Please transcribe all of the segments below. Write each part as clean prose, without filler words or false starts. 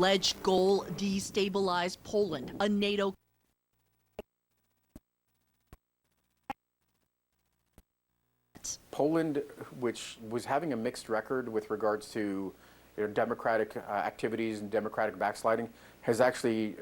Alleged goal, destabilize Poland, a NATO Poland, which was having a mixed record with regards to democratic activities and democratic backsliding, has actually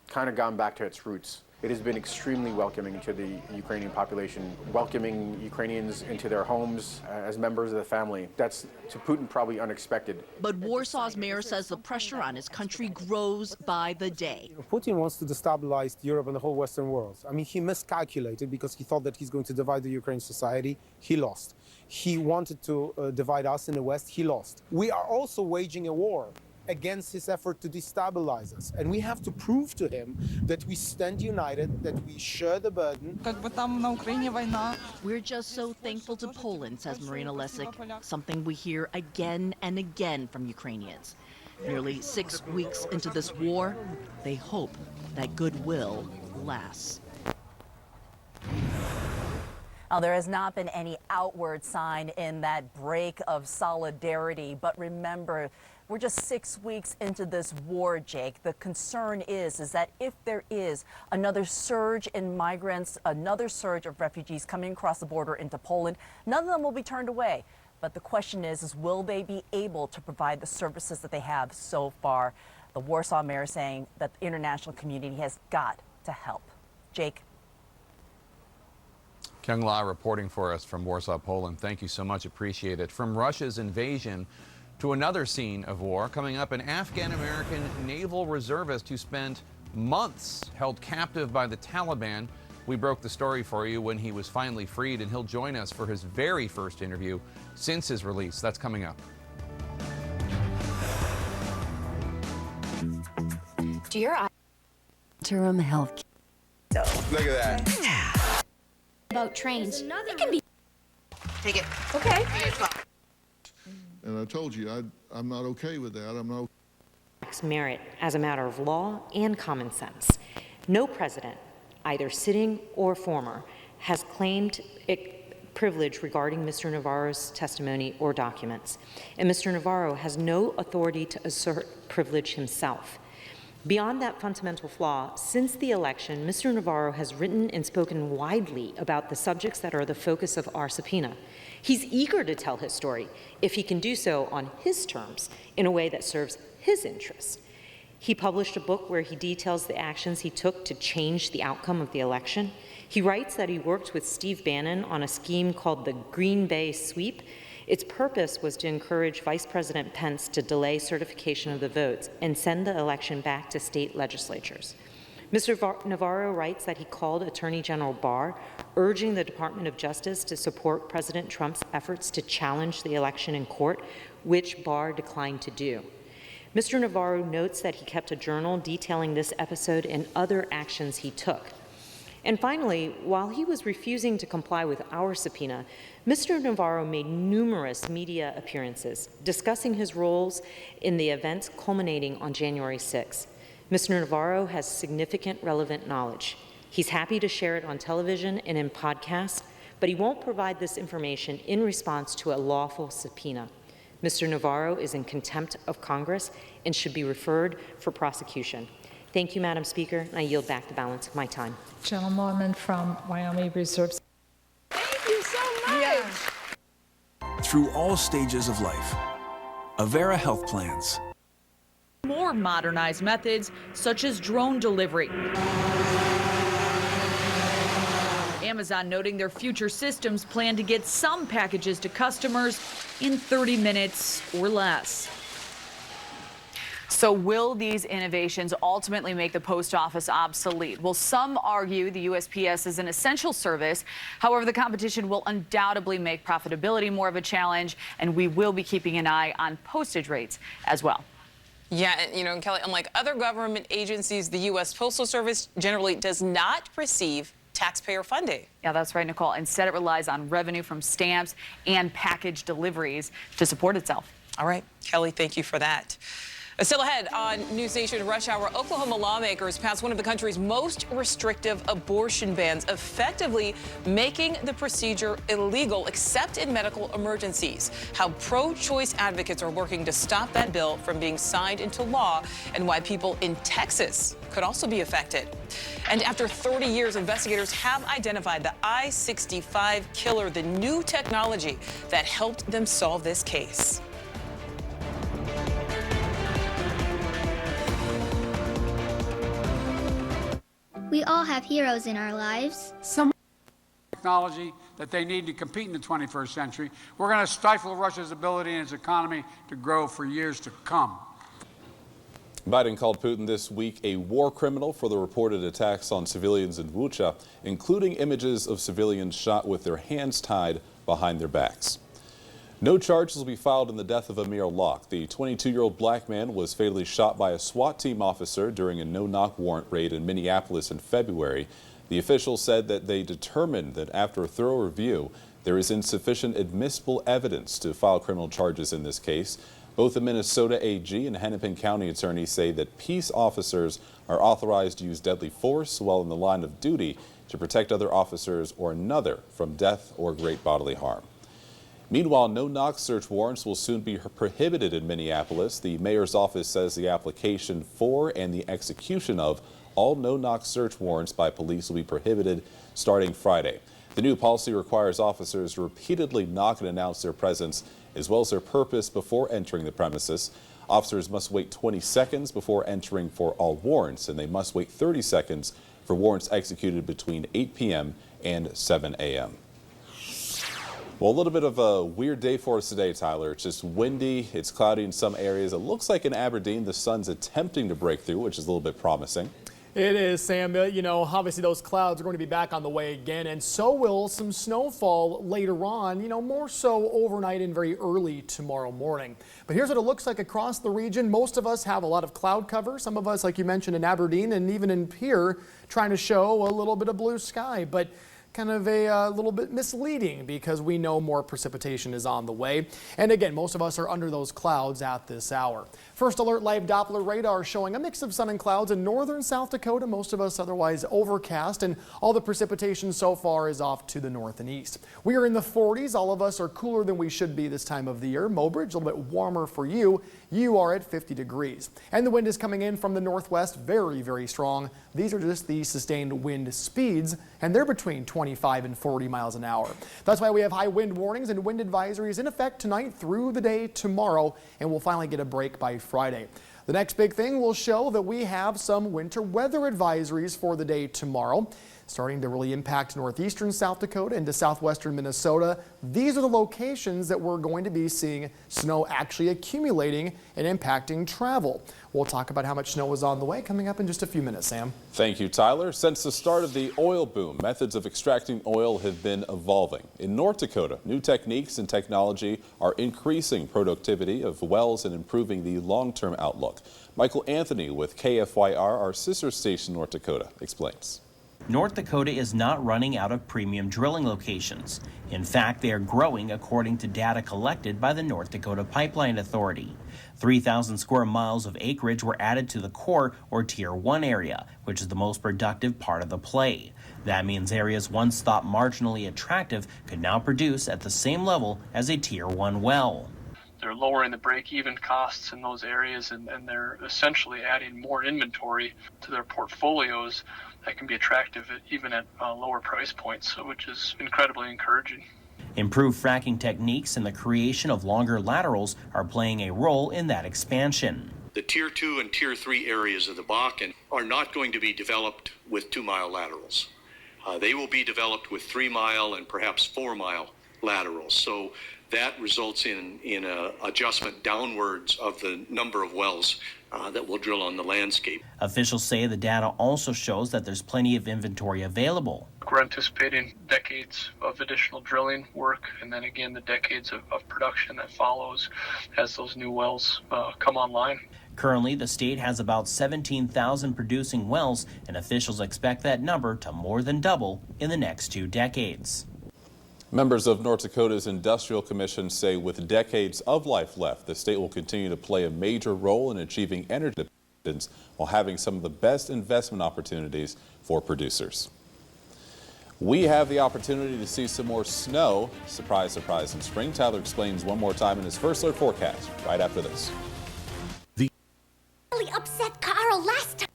kind of gone back to its roots. It has been extremely welcoming to the Ukrainian population, welcoming Ukrainians into their homes as members of the family. That's, to Putin, probably unexpected. But Warsaw's mayor says the pressure on his country grows by the day. Putin wants to destabilize Europe and the whole Western world. I mean, he miscalculated because he thought that he's going to divide the Ukrainian society. He lost. He wanted to divide us in the West. He lost. We are also waging a war against his effort to destabilize us. And we have to prove to him that we stand united, that we share the burden. We're just so thankful to Poland, says Marina Lesic, something we hear again and again from Ukrainians. Nearly 6 weeks into this war, they hope that goodwill lasts. Now, there has not been any outward sign in that break of solidarity, but remember, we're just 6 weeks into this war, Jake. The concern is that if there is another surge in migrants, another surge of refugees coming across the border into Poland, none of them will be turned away. But the question is will they be able to provide the services that they have so far? The Warsaw mayor saying that the international community has got to help. Jake. Kyung La reporting for us from Warsaw, Poland. Thank you so much. Appreciate it. From Russia's invasion to another scene of war, coming up, an Afghan-American naval reservist who spent months held captive by the Taliban. We broke the story for you when he was finally freed, and he'll join us for his very first interview since his release. That's coming up. Do your interim health? Look at that. About trains. It can be. Take it. Okay. And I told you, I'm not okay with that. I'm not. Merit as a matter of law and common sense. No president, either sitting or former, has claimed privilege regarding Mr. Navarro's testimony or documents. And Mr. Navarro has no authority to assert privilege himself. Beyond that fundamental flaw, since the election, Mr. Navarro has written and spoken widely about the subjects that are the focus of our subpoena. He's eager to tell his story, if he can do so on his terms, in a way that serves his interests. He published a book where he details the actions he took to change the outcome of the election. He writes that he worked with Steve Bannon on a scheme called the Green Bay Sweep. Its purpose was to encourage Vice President Pence to delay certification of the votes and send the election back to state legislatures. Mr. Navarro writes that he called Attorney General Barr, urging the Department of Justice to support President Trump's efforts to challenge the election in court, which Barr declined to do. Mr. Navarro notes that he kept a journal detailing this episode and other actions he took. And finally, while he was refusing to comply with our subpoena, Mr. Navarro made numerous media appearances discussing his roles in the events culminating on January 6th. Mr. Navarro has significant relevant knowledge. He's happy to share it on television and in podcasts, but he won't provide this information in response to a lawful subpoena. Mr. Navarro is in contempt of Congress and should be referred for prosecution. Thank you, Madam Speaker, and I yield back the balance of my time. Gentlewoman from Wyoming Reserves. Thank you so much. Yeah. Through all stages of life, Avera Health Plans. More modernized methods, such as drone delivery. Amazon noting their future systems plan to get some packages to customers in 30 minutes or less. So will these innovations ultimately make the post office obsolete? Well, some argue the USPS is an essential service. However, the competition will undoubtedly make profitability more of a challenge, and we will be keeping an eye on postage rates as well. Yeah, and Kelly, unlike other government agencies, the U.S. Postal Service generally does not receive taxpayer funding. Yeah, that's right, Nicole. Instead, it relies on revenue from stamps and package deliveries to support itself. All right, Kelly, thank you for that. Still ahead on NewsNation Rush Hour, Oklahoma lawmakers passed one of the country's most restrictive abortion bans, effectively making the procedure illegal except in medical emergencies. How pro-choice advocates are working to stop that bill from being signed into law, and why people in Texas could also be affected. And after 30 years, investigators have identified the I-65 killer, the new technology that helped them solve this case. We all have heroes in our lives. Some technology that they need to compete in the 21st century. We're going to stifle Russia's ability and its economy to grow for years to come. Biden called Putin this week a war criminal for the reported attacks on civilians in Bucha, including images of civilians shot with their hands tied behind their backs. No charges will be filed in the death of Amir Locke. The 22-year-old black man was fatally shot by a SWAT team officer during a no-knock warrant raid in Minneapolis in February. The officials said that they determined that after a thorough review, there is insufficient admissible evidence to file criminal charges in this case. Both the Minnesota AG and Hennepin County attorney say that peace officers are authorized to use deadly force while in the line of duty to protect other officers or another from death or great bodily harm. Meanwhile, no-knock search warrants will soon be prohibited in Minneapolis. The mayor's office says the application for and the execution of all no-knock search warrants by police will be prohibited starting Friday. The new policy requires officers to repeatedly knock and announce their presence as well as their purpose before entering the premises. Officers must wait 20 seconds before entering for all warrants, and they must wait 30 seconds for warrants executed between 8 p.m. and 7 a.m. Well, a little bit of a weird day for us today, Tyler. It's just windy, it's cloudy in some areas. It looks like in Aberdeen the sun's attempting to break through, which is a little bit promising. It is, Sam. You know, obviously those clouds are going to be back on the way again, and so will some snowfall later on, you know, more so overnight and very early tomorrow morning. But here's what it looks like across the region. Most of us have a lot of cloud cover. Some of us, like you mentioned, in Aberdeen and even in Pierre, trying to show a little bit of blue sky. But kind of a little bit misleading because we know more precipitation is on the way. And again, most of us are under those clouds at this hour. First alert live Doppler radar showing a mix of sun and clouds in northern South Dakota. Most of us otherwise overcast, and all the precipitation so far is off to the north and east. We are in the 40s. All of us are cooler than we should be this time of the year. Mobridge, a little bit warmer for you. You are at 50 degrees. And the wind is coming in from the northwest, very, very strong. These are just the sustained wind speeds, and they're between 25 and 40 miles an hour. That's why we have high wind warnings and wind advisories in effect tonight through the day tomorrow, and we'll finally get a break by Friday. The next big thing will show that we have some winter weather advisories for the day tomorrow, starting to really impact northeastern South Dakota into southwestern Minnesota. These are the locations that we're going to be seeing snow actually accumulating and impacting travel. We'll talk about how much snow is on the way coming up in just a few minutes, Sam. Thank you, Tyler. Since the start of the oil boom, methods of extracting oil have been evolving. In North Dakota, new techniques and technology are increasing productivity of wells and improving the long-term outlook. Michael Anthony with KFYR, our sister station North Dakota, explains. North Dakota is not running out of premium drilling locations. In fact, they are growing according to data collected by the North Dakota Pipeline Authority. 3,000 square miles of acreage were added to the core or Tier 1 area, which is the most productive part of the play. That means areas once thought marginally attractive could now produce at the same level as a Tier 1 well. They're lowering the break-even costs in those areas, and they're essentially adding more inventory to their portfolios that can be attractive even at lower price points, which is incredibly encouraging. Improved fracking techniques and the creation of longer laterals are playing a role in that expansion. The Tier 2 and Tier 3 areas of the Bakken are not going to be developed with 2-mile laterals. They will be developed with 3-mile and perhaps 4-mile laterals. So that results in an adjustment downwards of the number of wells that will drill on the landscape. Officials say the data also shows that there's plenty of inventory available. We're anticipating decades of additional drilling work, and then again the decades of production that follows as those new wells come online. Currently, the state has about 17,000 producing wells, and officials expect that number to more than double in the next 2 decades. Members of North Dakota's Industrial Commission say with decades of life left, the state will continue to play a major role in achieving energy independence while having some of the best investment opportunities for producers. We have the opportunity to see some more snow. Surprise, surprise in spring. Tyler explains one more time in his first alert forecast right after this. Really upset Carl last time.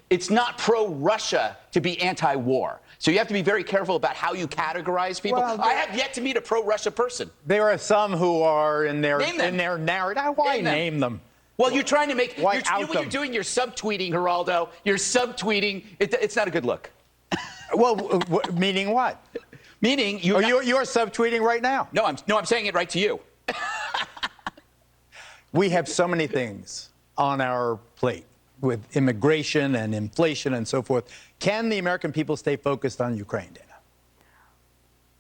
It's not pro-Russia to be anti-war. So you have to be very careful about how you categorize people. Well, I have yet to meet a pro-Russia person. There are some who are in their narrative. Why name them? Well, you're trying to make. Why You know out what them? you're doing? You're subtweeting, Geraldo. You're subtweeting. It's not a good look. Well, meaning what? Meaning you're subtweeting right now. No, I'm saying it right to you. We have so many things on our plate with immigration and inflation and so forth. Can the American people stay focused on Ukraine, Dana?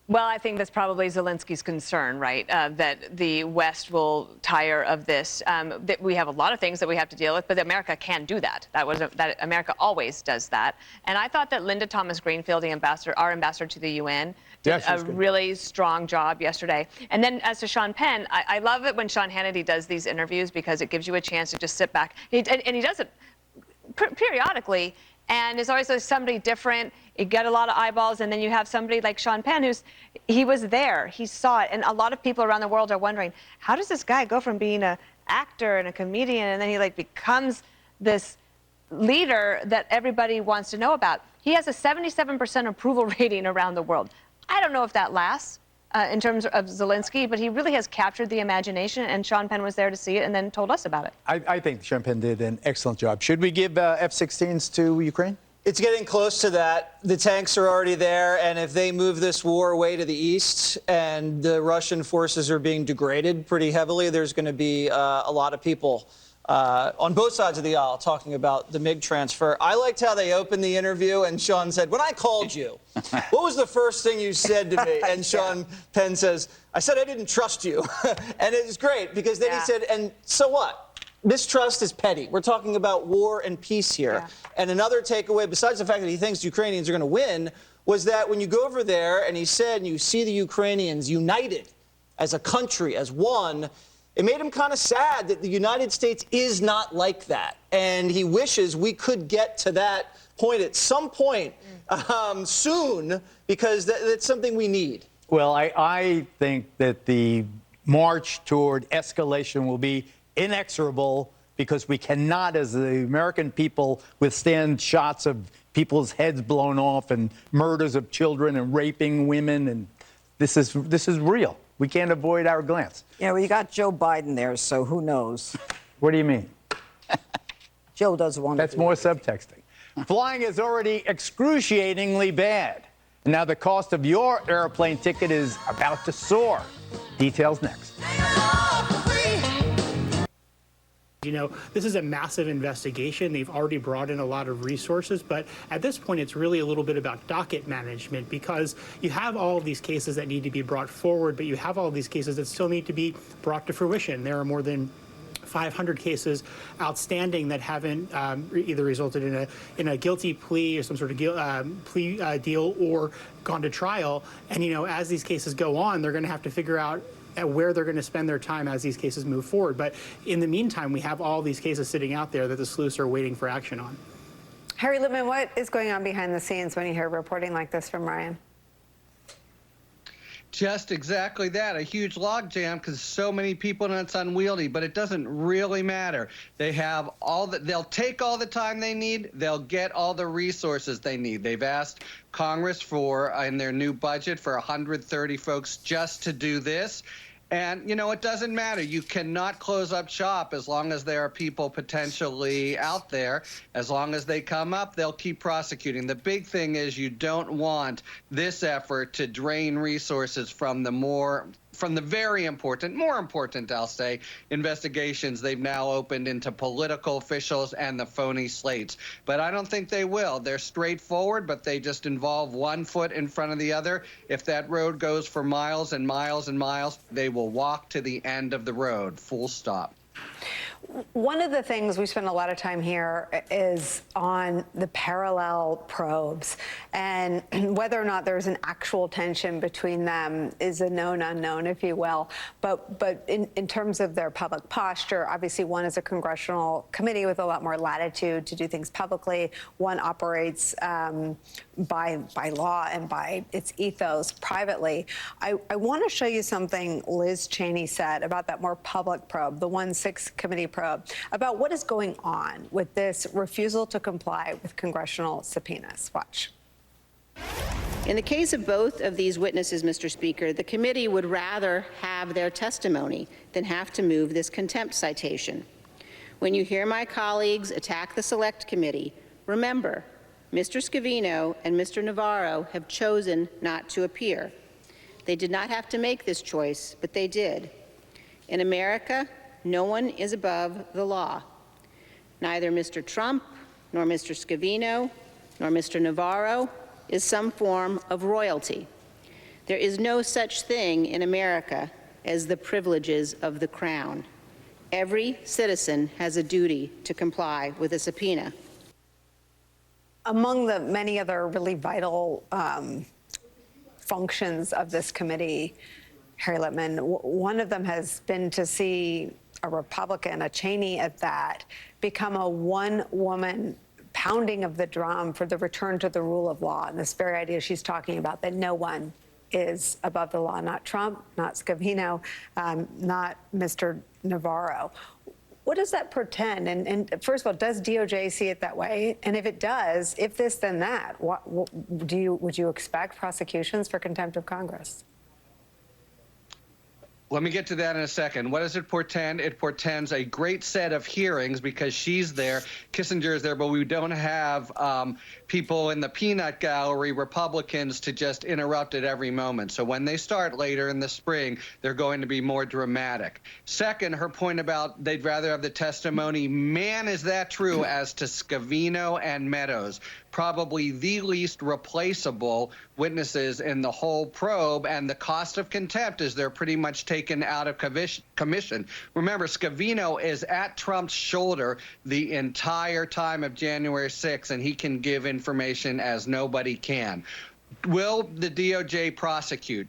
Well, I think that's probably Zelensky's concern, right? That the West will tire of this. That we have a lot of things that we have to deal with, but America can do that. That America always does that. And I thought that Linda Thomas-Greenfield, our ambassador to the UN, did a really strong job yesterday. And then as to Sean Penn, I love it when Sean Hannity does these interviews because it gives you a chance to just sit back. And he does it periodically. And it's always like somebody different. You get a lot of eyeballs, and then you have somebody like Sean Penn, he was there, he saw it, and a lot of people around the world are wondering, how does this guy go from being an actor and a comedian, and then he becomes this leader that everybody wants to know about? He has a 77% approval rating around the world. I don't know if that lasts in terms of Zelensky, but he really has captured the imagination, and Sean Penn was there to see it and then told us about it. I think Sean Penn did an excellent job. Should we give F-16s to Ukraine? It's getting close to that. The tanks are already there, and if they move this war away to the east and the Russian forces are being degraded pretty heavily, there's going to be a lot of people on both sides of the aisle talking about the MiG transfer. I liked how they opened the interview, and Sean said, when I called you, what was the first thing you said to me? And Sean Penn says, I said I didn't trust you. And it was great, because then he said, and so what? Mistrust is petty. We're talking about war and peace here. And another takeaway, besides the fact that he thinks Ukrainians are going to win, was that when you go over there, and he said, and you see the Ukrainians united as a country, as one, it made him kind of sad that the United States is not like that. And he wishes we could get to that point at some point soon, because that's something we need. Well, I think that the march toward escalation will be inexorable, because we cannot, as the American people, withstand shots of people's heads blown off and murders of children and raping women. And this is real. We can't avoid our glance. Yeah, well, you got Joe Biden there, so who knows? What do you mean? Joe doesn't want to. That's more subtexting. Flying is already excruciatingly bad. And now the cost of your airplane ticket is about to soar. Details next. You know, this is a massive investigation. They've already brought in a lot of resources, but at this point, it's really a little bit about docket management, because you have all of these cases that need to be brought forward, but you have all of these cases that still need to be brought to fruition. There are more than 500 cases outstanding that haven't either resulted in a guilty plea or some sort of plea deal or gone to trial. And, you know, as these cases go on, they're going to have to figure out where they're going to spend their time as these cases move forward. But in the meantime, we have all these cases sitting out there that the sleuths are waiting for action on. Harry Lippman, what is going on behind the scenes when you hear reporting like this from Ryan? Just exactly that, a huge logjam, because so many people and it's unwieldy, but it doesn't really matter. They have they'll take all the time they need, they'll get all the resources they need. They've asked Congress for, in their new budget, for 130 folks just to do this. And, you know, it doesn't matter. You cannot close up shop as long as there are people potentially out there. As long as they come up, they'll keep prosecuting. The big thing is you don't want this effort to drain resources from the more important, I'll say, investigations they've now opened into political officials and the phony slates. But I don't think they will. They're straightforward, but they just involve one foot in front of the other. If that road goes for miles and miles and miles, they will walk to the end of the road, full stop. One of the things we spend a lot of time here is on the parallel probes, and whether or not there's an actual tension between them is a known unknown, if you will. But in terms of their public posture, obviously one is a congressional committee with a lot more latitude to do things publicly. One operates by law and by its ethos privately. I want to show you something Liz Cheney said about that more public probe, the 1-6 committee probe, about what is going on with this refusal to comply with congressional subpoenas. Watch. In the case of both of these witnesses, Mr. Speaker, the committee would rather have their testimony than have to move this contempt citation. When you hear my colleagues attack the Select Committee, remember, Mr. Scavino and Mr. Navarro have chosen not to appear. They did not have to make this choice, but they did. In America, no one is above the law. Neither Mr. Trump, nor Mr. Scavino, nor Mr. Navarro is some form of royalty. There is no such thing in America as the privileges of the crown. Every citizen has a duty to comply with a subpoena. Among the many other really vital functions of this committee, Harry Littman, one of them has been to see a Republican, a Cheney at that, become a one-woman pounding of the drum for the return to the rule of law. And this very idea she's talking about, that no one is above the law, not Trump, not Scavino, not Mr. Navarro. What does that portend? And first of all, does DOJ see it that way? And if it does, if this, then that, would you expect prosecutions for contempt of Congress? Let me get to that in a second. What does it portend? It portends a great set of hearings because she's there, Kissinger is there, but we don't have people in the peanut gallery, Republicans, to just interrupt at every moment. So when they start later in the spring, they're going to be more dramatic. Second, her point about they'd rather have the testimony, man, is that true as to Scavino and Meadows, probably the least replaceable witnesses in the whole probe, and the cost of contempt is they're pretty much taken out of commission. Remember, Scavino is at Trump's shoulder the entire time of January 6th, and he can give information as nobody can. Will the DOJ prosecute?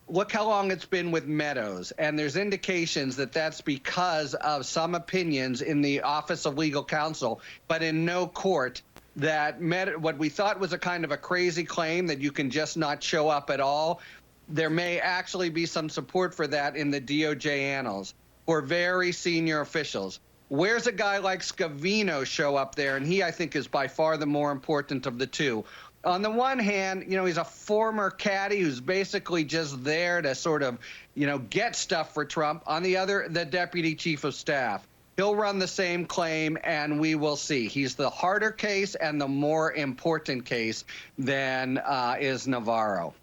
Look how long it's been with Meadows, and there's indications that that's because of some opinions in the Office of Legal Counsel, but in no court, that what we thought was a kind of a crazy claim that you can just not show up at all. There may actually be some support for that in the DOJ annals for very senior officials. Where's a guy like Scavino show up there? And he, I think, is by far the more important of the two. On the one hand, you know, he's a former caddy who's basically just there to sort of, you know, get stuff for Trump. On the other, the deputy chief of staff. He'll run the same claim, and we will see. He's the harder case and the more important case than is Navarro.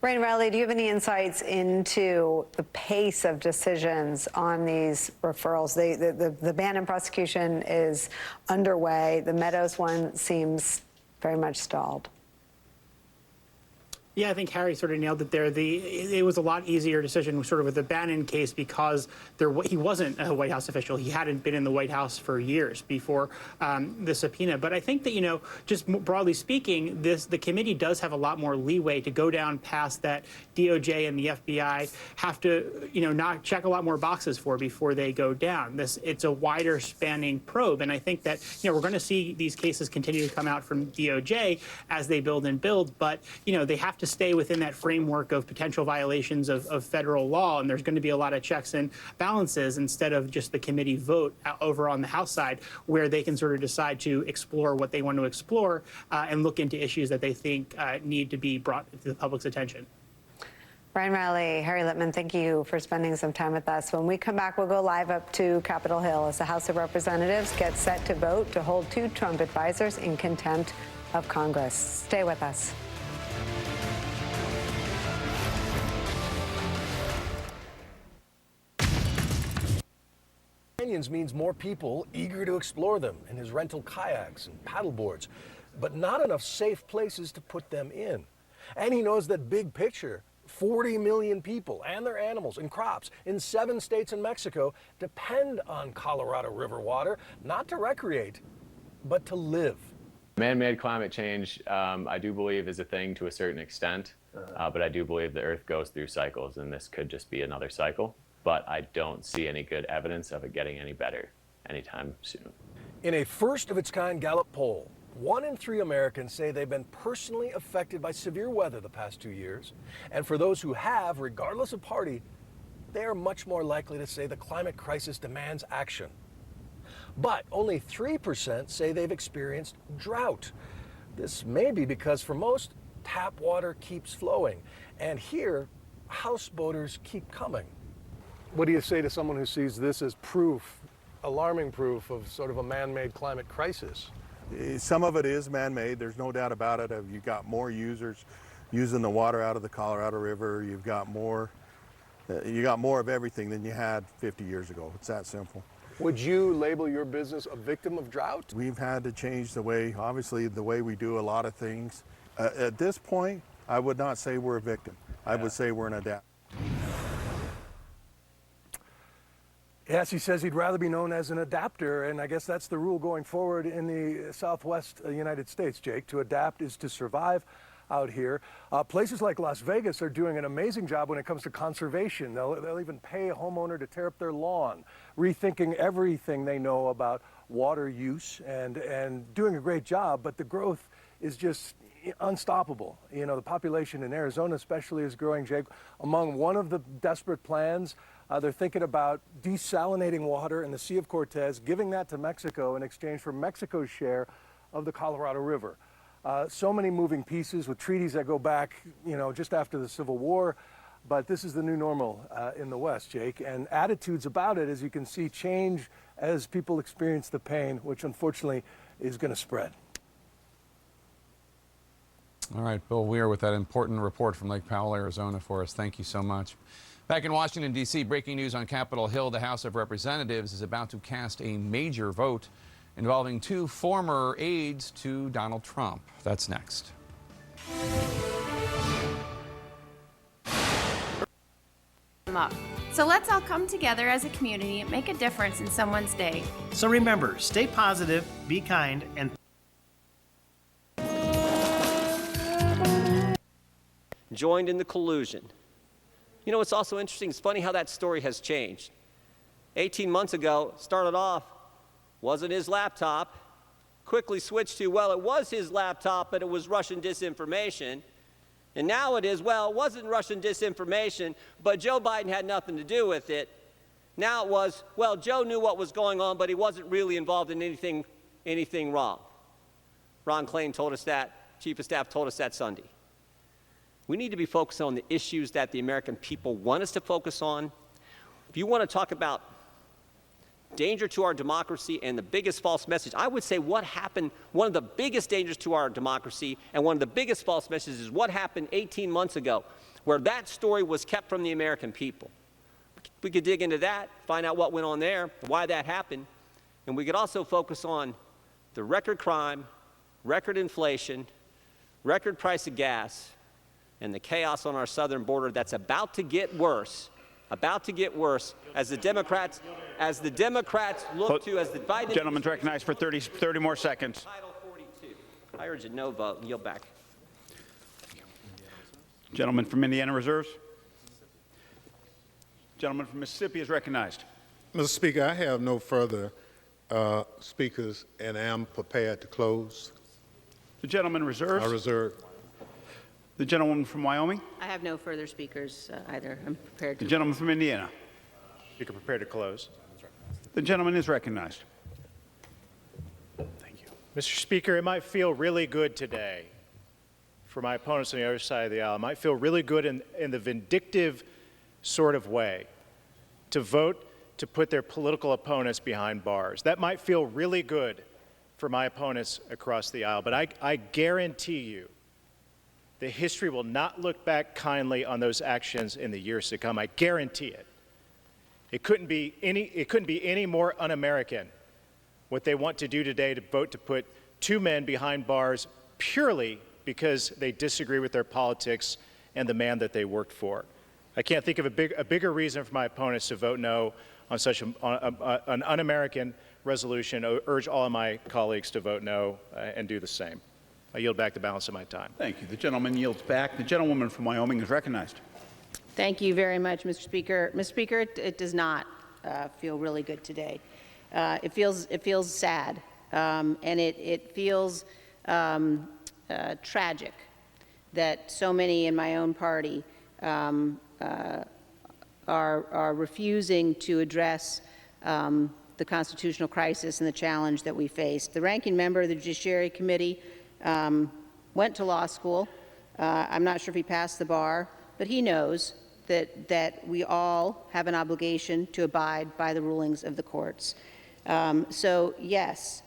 Ryan Riley, do you have any insights into the pace of decisions on these referrals? The Bannon prosecution is underway. The Meadows one seems very much stalled. Yeah, I think Harry sort of nailed it there. It was a lot easier decision sort of with the Bannon case because he wasn't a White House official. He hadn't been in the White House for years before the subpoena. But I think that, you know, just broadly speaking, the committee does have a lot more leeway to go down past that DOJ and the FBI have to, you know, not check a lot more boxes for before they go down. It's a wider spanning probe. And I think that, you know, we're going to see these cases continue to come out from DOJ as they build and build. But, you know, they have to stay within that framework of potential violations of federal law, and there's going to be a lot of checks and balances instead of just the committee vote over on the House side, where they can sort of decide to explore what they want to explore and look into issues that they think need to be brought to the public's attention. Ryan Riley, Harry Littman, thank you for spending some time with us. When we come back, we'll go live up to Capitol Hill as the House of Representatives gets set to vote to hold 2 Trump advisors in contempt of Congress. Stay with us. Canyons means more people eager to explore them in his rental kayaks and paddleboards, but not enough safe places to put them in. And he knows that big picture, 40 million people and their animals and crops in 7 states in Mexico depend on Colorado River water, not to recreate, but to live. Man-made climate change, I do believe, is a thing to a certain extent, but I do believe the Earth goes through cycles, and this could just be another cycle. But I don't see any good evidence of it getting any better anytime soon. In a first-of-its-kind Gallup poll, 1 in 3 Americans say they've been personally affected by severe weather the past 2 years. And for those who have, regardless of party, they are much more likely to say the climate crisis demands action. But only 3% say they've experienced drought. This may be because for most, tap water keeps flowing. And here, houseboaters keep coming. What do you say to someone who sees this as proof, alarming proof of sort of a man-made climate crisis? Some of it is man-made, there's no doubt about it. You've got more users using the water out of the Colorado River. You got more of everything than you had 50 years ago. It's that simple. Would you label your business a victim of drought? We've had to change the way, obviously, the way we do a lot of things. At this point, I would not say we're a victim. I would say we're an adapt. Yes, he says he'd rather be known as an adapter, and I guess that's the rule going forward in the Southwest United States, Jake. To adapt is to survive out here. Places like Las Vegas are doing an amazing job when it comes to conservation. They'll even pay a homeowner to tear up their lawn, rethinking everything they know about water use and doing a great job, but the growth is just unstoppable. You know, the population in Arizona especially is growing, Jake. Among one of the desperate plans, they're thinking about desalinating water in the Sea of Cortez, giving that to Mexico in exchange for Mexico's share of the Colorado River. So many moving pieces with treaties that go back, you know, just after the Civil War. But this is the new normal in the West, Jake. And attitudes about it, as you can see, change as people experience the pain, which unfortunately is going to spread. All right, Bill Weir with that important report from Lake Powell, Arizona for us. Thank you so much. Back in Washington, D.C., breaking news on Capitol Hill. The House of Representatives is about to cast a major vote involving 2 former aides to Donald Trump. That's next. So let's all come together as a community and make a difference in someone's day. So remember, stay positive, be kind, and joined in the collusion. You know, it's also interesting. It's funny how that story has changed. 18 months ago, started off, wasn't his laptop. Quickly switched to, well, it was his laptop, but it was Russian disinformation. And now it is, well, it wasn't Russian disinformation, but Joe Biden had nothing to do with it. Now it was, well, Joe knew what was going on, but he wasn't really involved in anything wrong. Ron Klain told us that. Chief of Staff told us that Sunday. We need to be focused on the issues that the American people want us to focus on. If you want to talk about danger to our democracy and the biggest false message, I would say what happened, one of the biggest dangers to our democracy and one of the biggest false messages is what happened 18 months ago, where that story was kept from the American people. We could dig into that, find out what went on there, why that happened, and we could also focus on the record crime, record inflation, record price of gas, and the chaos on our southern border that's about to get worse as the Democrats look to, as the Biden... Gentleman's recognized for 30 more seconds. Title 42. I urge a no vote. Yield back. Gentleman from Indiana reserves. Gentleman from Mississippi is recognized. Mr. Speaker, I have no further speakers and am prepared to close. The gentleman reserves. I reserve. The gentleman from Wyoming. I have no further speakers either. I'm prepared to. The gentleman from Indiana. Speaker prepared to close. The gentleman is recognized. Thank you. Mr. Speaker, it might feel really good today for my opponents on the other side of the aisle. It might feel really good in the vindictive sort of way to vote to put their political opponents behind bars. That might feel really good for my opponents across the aisle, but I guarantee you the history will not look back kindly on those actions in the years to come. I guarantee it. It couldn't be any more un-American what they want to do today to vote to put 2 men behind bars purely because they disagree with their politics and the man that they worked for. I can't think of a bigger reason for my opponents to vote no on such an un-American resolution. I urge all of my colleagues to vote no and do the same. I yield back the balance of my time. Thank you. The gentleman yields back. The gentlewoman from Wyoming is recognized. Thank you very much, Mr. Speaker. Mr. Speaker, it does not feel really good today. It feels sad, and it feels tragic that so many in my own party are refusing to address the constitutional crisis and the challenge that we face. The ranking member of the Judiciary Committee went to law school. I'm not sure if he passed the bar, but he knows that we all have an obligation to abide by the rulings of the courts. So yes,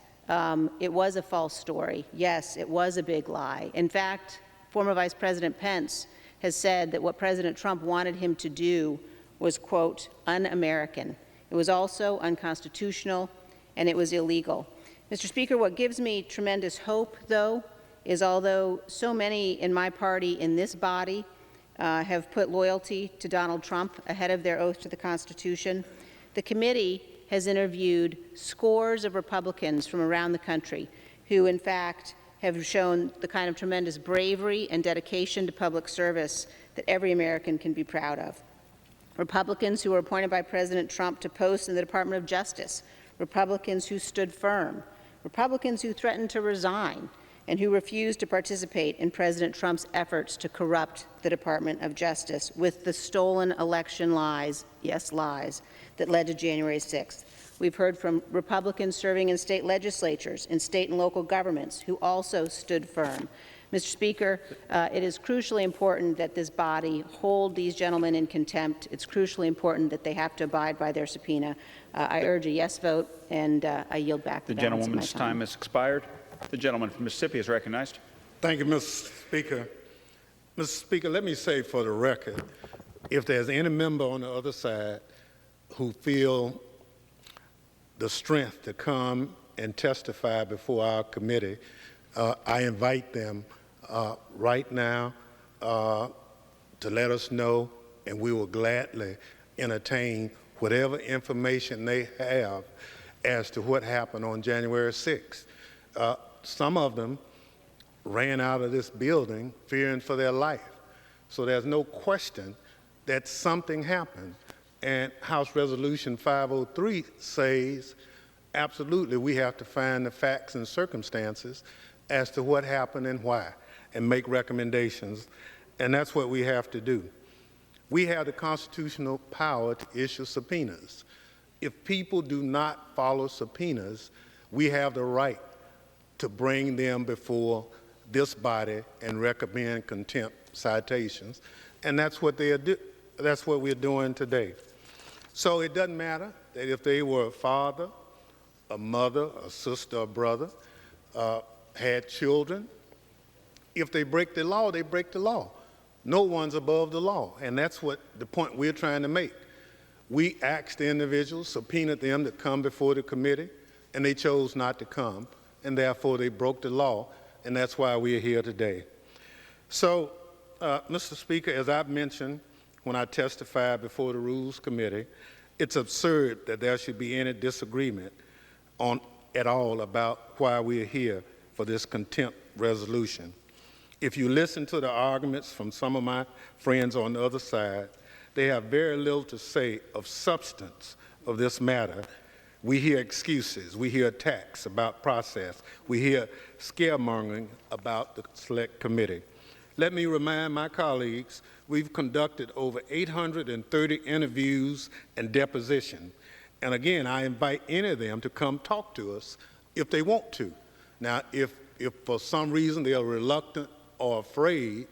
it was a false story. Yes, it was a big lie. In fact, former Vice President Pence has said that what President Trump wanted him to do was, quote, un-American. It was also unconstitutional, and it was illegal. Mr. Speaker, what gives me tremendous hope, though, is although so many in my party in this body have put loyalty to Donald Trump ahead of their oath to the Constitution, the committee has interviewed scores of Republicans from around the country who, in fact, have shown the kind of tremendous bravery and dedication to public service that every American can be proud of. Republicans who were appointed by President Trump to posts in the Department of Justice, Republicans who stood firm, Republicans who threatened to resign, and who refused to participate in President Trump's efforts to corrupt the Department of Justice with the stolen election lies, yes, lies, that led to January 6th. We've heard from Republicans serving in state legislatures and state and local governments who also stood firm. Mr. Speaker, it is crucially important that this body hold these gentlemen in contempt. It's crucially important that they have to abide by their subpoena. I urge a yes vote, and I yield back the balance of my Gentleman's time has expired. The gentleman from Mississippi is recognized. Thank you, Mr. Speaker. Mr. Speaker, let me say for the record, if there's any member on the other side who feel the strength to come and testify before our committee, I invite them right now to let us know, and we will gladly entertain whatever information they have as to what happened on January 6th. Some of them ran out of this building fearing for their life. So there's no question that something happened. And House Resolution 503 says, absolutely, we have to find the facts and circumstances as to what happened and why, and make recommendations. And that's what we have to do. We have the constitutional power to issue subpoenas. If people do not follow subpoenas, we have the right to bring them before this body and recommend contempt citations. And that's what that's what we're doing today. So it doesn't matter that if they were a father, a mother, a sister, a brother, had children. If they break the law, they break the law. No one's above the law, and that's what the point we're trying to make. We asked the individuals, subpoenaed them to come before the committee, and they chose not to come, and therefore they broke the law, and that's why we're here today. So, Mr. Speaker, as I've mentioned when I testified before the Rules Committee, it's absurd that there should be any disagreement at all about why we're here for this contempt resolution. If you listen to the arguments from some of my friends on the other side, they have very little to say of substance of this matter. We hear excuses, we hear attacks about process, we hear scaremongering about the Select Committee. Let me remind my colleagues, we've conducted over 830 interviews and depositions. And again, I invite any of them to come talk to us if they want to. Now, if for some reason they are reluctant or afraid,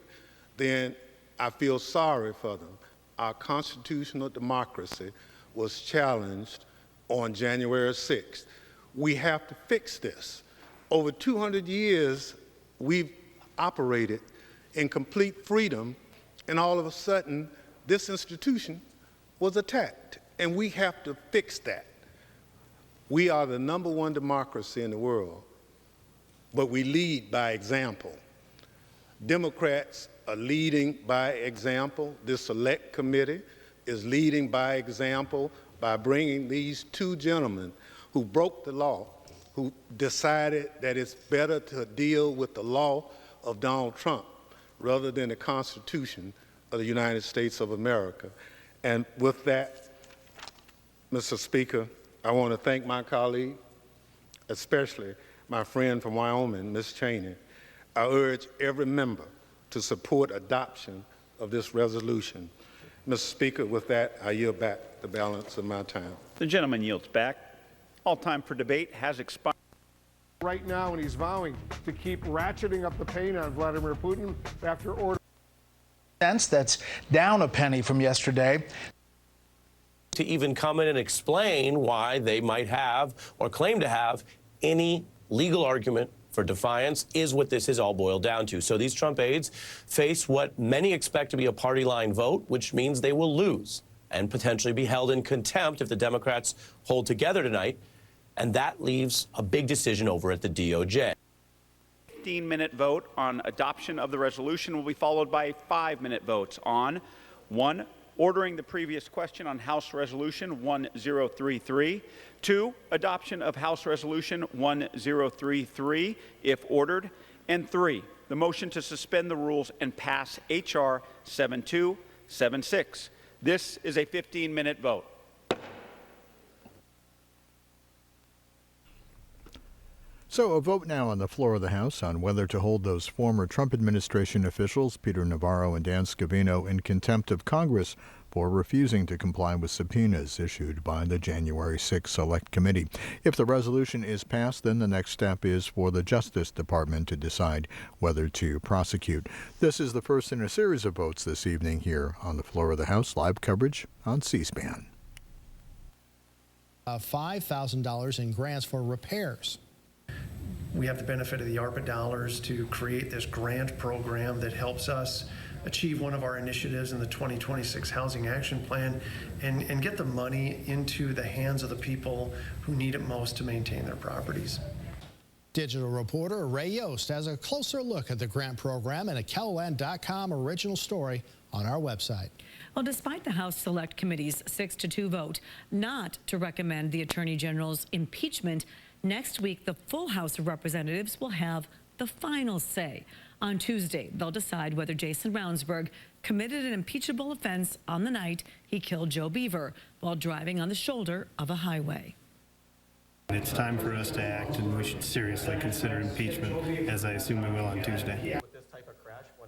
then I feel sorry for them. Our constitutional democracy was challenged on January 6th. We have to fix this. Over 200 years, we've operated in complete freedom, and all of a sudden, this institution was attacked, and we have to fix that. We are the #1 democracy in the world, but we lead by example. Democrats are leading by example. This select committee is leading by example by bringing these two gentlemen who broke the law, who decided that it's better to deal with the law of Donald Trump rather than the Constitution of the United States of America. And with that, Mr. Speaker, I want to thank my colleague, especially my friend from Wyoming, Ms. Cheney. I urge every member to support adoption of this resolution. Mr. Speaker, with that, I yield back the balance of my time. The gentleman yields back. All time for debate has expired. Right now, and he's vowing to keep ratcheting up the pain on Vladimir Putin after order. That's down a penny from yesterday. To even come in and explain why they might have or claim to have any legal argument for defiance is what this is all boiled down to. So these Trump aides face what many expect to be a party line vote, which means they will lose and potentially be held in contempt if the Democrats hold together tonight. And that leaves a big decision over at the DOJ. 15-minute vote on adoption of the resolution will be followed by 5-minute votes on 1, ordering the previous question on House Resolution 1033, 2, adoption of House Resolution 1033 if ordered, and 3, the motion to suspend the rules and pass H.R. 7276. This is a 15-minute vote. So a vote now on the floor of the House on whether to hold those former Trump administration officials, Peter Navarro and Dan Scavino, in contempt of Congress for refusing to comply with subpoenas issued by the January 6 Select Committee. If the resolution is passed, then the next step is for the Justice Department to decide whether to prosecute. This is the first in a series of votes this evening here on the floor of the House. Live coverage on C-SPAN. $5,000 in grants for repairs. We have the benefit of the ARPA dollars to create this grant program that helps us achieve one of our initiatives in the 2026 Housing Action Plan and get the money into the hands of the people who need it most to maintain their properties. Digital reporter Ray Yost has a closer look at the grant program in a KELOLAND.com original story on our website. Well, despite the House Select Committee's 6-2 vote not to recommend the Attorney General's impeachment, next week the full House of Representatives will have the final say. On Tuesday, they'll decide whether Jason Ravnsborg committed an impeachable offense on the night he killed Joe Beaver while driving on the shoulder of a highway. It's time for us to act, and we should seriously consider impeachment, as I assume we will on Tuesday.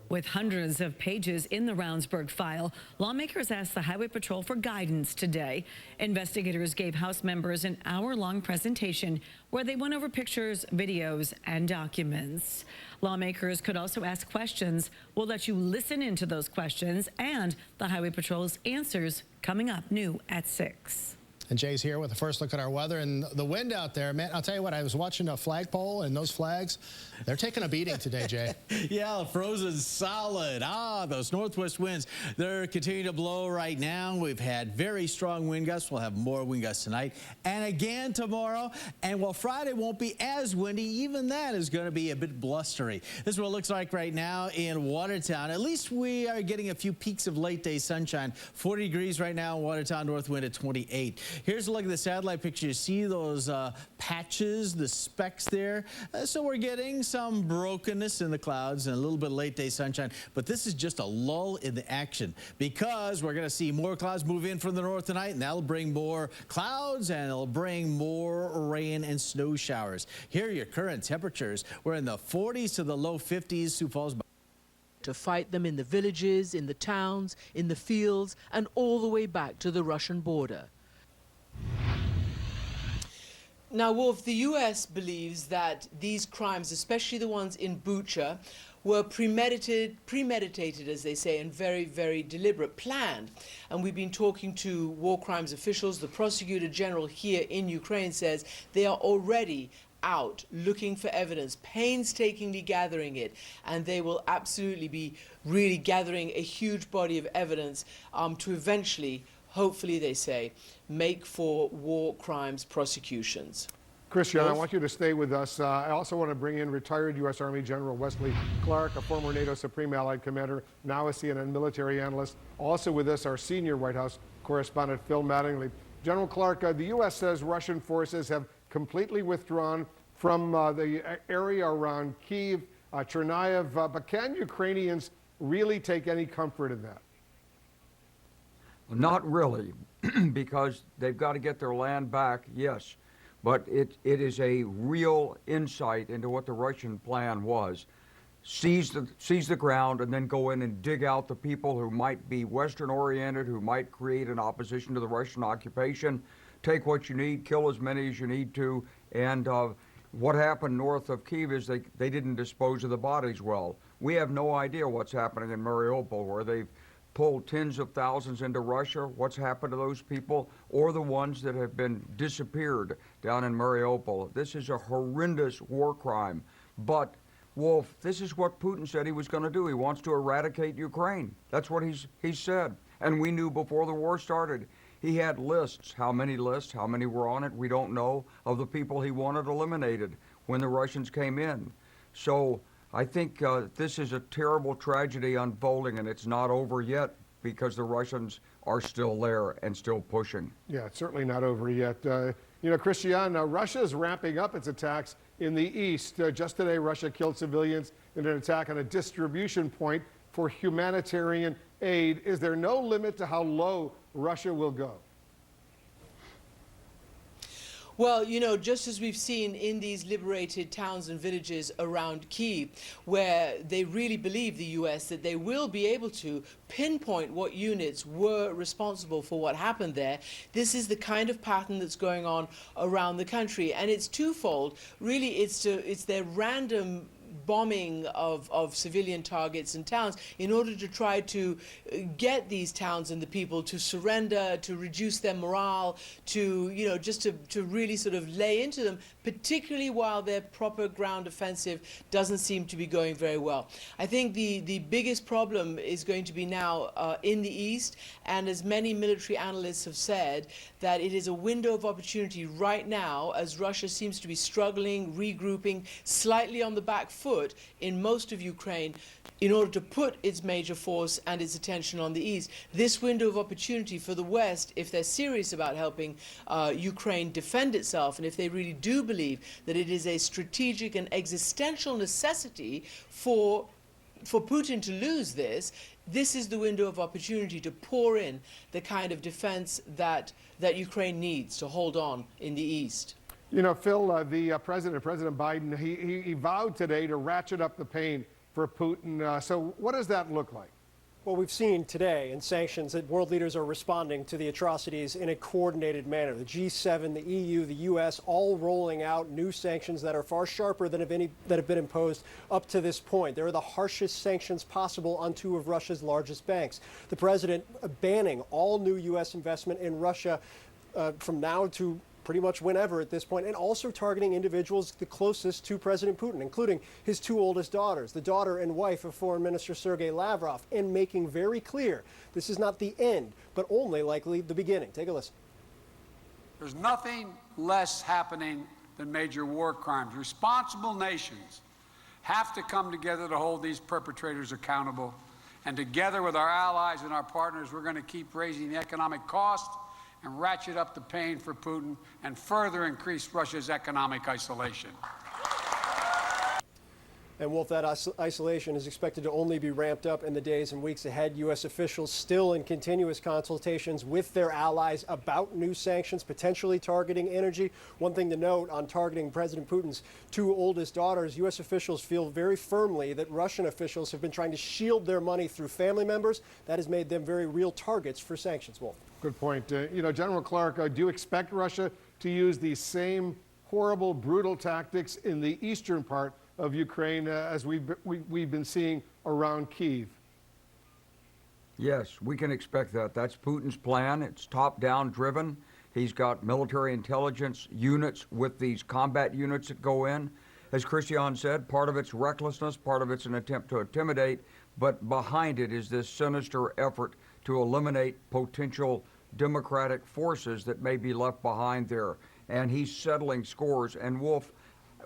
With hundreds of pages in the Ravnsborg file, lawmakers asked the Highway Patrol for guidance today. Investigators gave House members an hour-long presentation where they went over pictures, videos, and documents. Lawmakers could also ask questions. We'll let you listen into those questions and the Highway Patrol's answers coming up new at 6. And Jay's here with a first look at our weather and the wind out there. Man, I'll tell you what, I was watching a flagpole, and those flags, they're taking a beating today, Jay. Yeah, frozen solid. Those northwest winds, they're continuing to blow right now. We've had very strong wind gusts. We'll have more wind gusts tonight and again tomorrow. And while Friday won't be as windy, even that is going to be a bit blustery. This is what it looks like right now in Watertown. At least we are getting a few peaks of late day sunshine. 40 degrees right now in Watertown, north wind at 28. Here's a look at the satellite picture. You see those patches, the specks there. So we're getting some brokenness in the clouds and a little bit of late day sunshine. But this is just a lull in the action because we're going to see more clouds move in from the north tonight, and that'll bring more clouds and it'll bring more rain and snow showers. Here are your current temperatures. We're in the 40s to the low 50s. Sioux Falls. To fight them in the villages, in the towns, in the fields, and all the way back to the Russian border. Now, Wolf, the U.S. believes that these crimes, especially the ones in Bucha, were premeditated, as they say, and very, very deliberate, planned. And we've been talking to war crimes officials. The prosecutor general here in Ukraine says they are already out looking for evidence, painstakingly gathering it, and they will absolutely be really gathering a huge body of evidence to eventually, hopefully, they say, make for war crimes prosecutions. Christian, I want you to stay with us. I also want to bring in retired U.S. Army General Wesley Clark, a former NATO Supreme Allied Commander, now a CNN military analyst. Also with us, our senior White House correspondent, Phil Mattingly. General Clark, the U.S. says Russian forces have completely withdrawn from the area around Kyiv, Chernihiv, but can Ukrainians really take any comfort in that? Not really, because they've got to get their land back, yes. But it is a real insight into what the Russian plan was. Seize the ground and then go in and dig out the people who might be Western-oriented, who might create an opposition to the Russian occupation. Take what you need, kill as many as you need to. And what happened north of Kyiv is they didn't dispose of the bodies well. We have no idea what's happening in Mariupol, where they've pulled tens of thousands into Russia. What's happened to those people, or the ones that have been disappeared down in Mariupol? This is a horrendous war crime. But, Wolf, this is what Putin said he was going to do. He wants to eradicate Ukraine. That's what he said. And we knew before the war started. He had lists. How many lists? How many were on it? We don't know. Of the people he wanted eliminated when the Russians came in. So I think this is a terrible tragedy unfolding, and it's not over yet because the Russians are still there and still pushing. Yeah, it's certainly not over yet. You know, Christian, Russia is ramping up its attacks in the east. Just today, Russia killed civilians in an attack on a distribution point for humanitarian aid. Is there no limit to how low Russia will go? Well, you know, just as we've seen in these liberated towns and villages around Kyiv, where they really believe, the U.S., that they will be able to pinpoint what units were responsible for what happened there, this is the kind of pattern that's going on around the country. And it's twofold. Really, it's their random bombing of civilian targets and towns in order to try to get these towns and the people to surrender, to reduce their morale, to, you know, just to really sort of lay into them, particularly while their proper ground offensive doesn't seem to be going very well. I think the biggest problem is going to be now in the east, and as many military analysts have said, that it is a window of opportunity right now as Russia seems to be struggling, regrouping, slightly on the back foot in most of Ukraine in order to put its major force and its attention on the east. This window of opportunity for the West, if they're serious about helping Ukraine defend itself, and if they really do believe that it is a strategic and existential necessity for Putin to lose this, this is the window of opportunity to pour in the kind of defense that Ukraine needs to hold on in the east. You know, Phil, President Biden, he vowed today to ratchet up the pain for Putin. So what does that look like? Well, we've seen today in sanctions that world leaders are responding to the atrocities in a coordinated manner. The G7, the EU, the US, all rolling out new sanctions that are far sharper than any that have been imposed up to this point. They're the harshest sanctions possible on two of Russia's largest banks. The president banning all new US investment in Russia from now to pretty much whenever at this point, and also targeting individuals the closest to President Putin, including his two oldest daughters, the daughter and wife of Foreign Minister Sergei Lavrov, and making very clear this is not the end, but only likely the beginning. Take a listen. There's nothing less happening than major war crimes. Responsible nations have to come together to hold these perpetrators accountable, and together with our allies and our partners, we're going to keep raising the economic cost and ratchet up the pain for Putin and further increase Russia's economic isolation. And Wolf, that isolation is expected to only be ramped up in the days and weeks ahead. U.S. officials still in continuous consultations with their allies about new sanctions, potentially targeting energy. One thing to note on targeting President Putin's two oldest daughters, U.S. officials feel very firmly that Russian officials have been trying to shield their money through family members. That has made them very real targets for sanctions, Wolf. Good point. You know, General Clark, do you expect Russia to use these same horrible, brutal tactics in the eastern part of Ukraine as we've been seeing around Kyiv? Yes, we can expect that. That's Putin's plan. It's top-down driven. He's got military intelligence units with these combat units that go in. As Christian said, part of it's recklessness, part of it's an attempt to intimidate, but behind it is this sinister effort to eliminate potential Democratic forces that may be left behind there. And he's settling scores. And Wolf,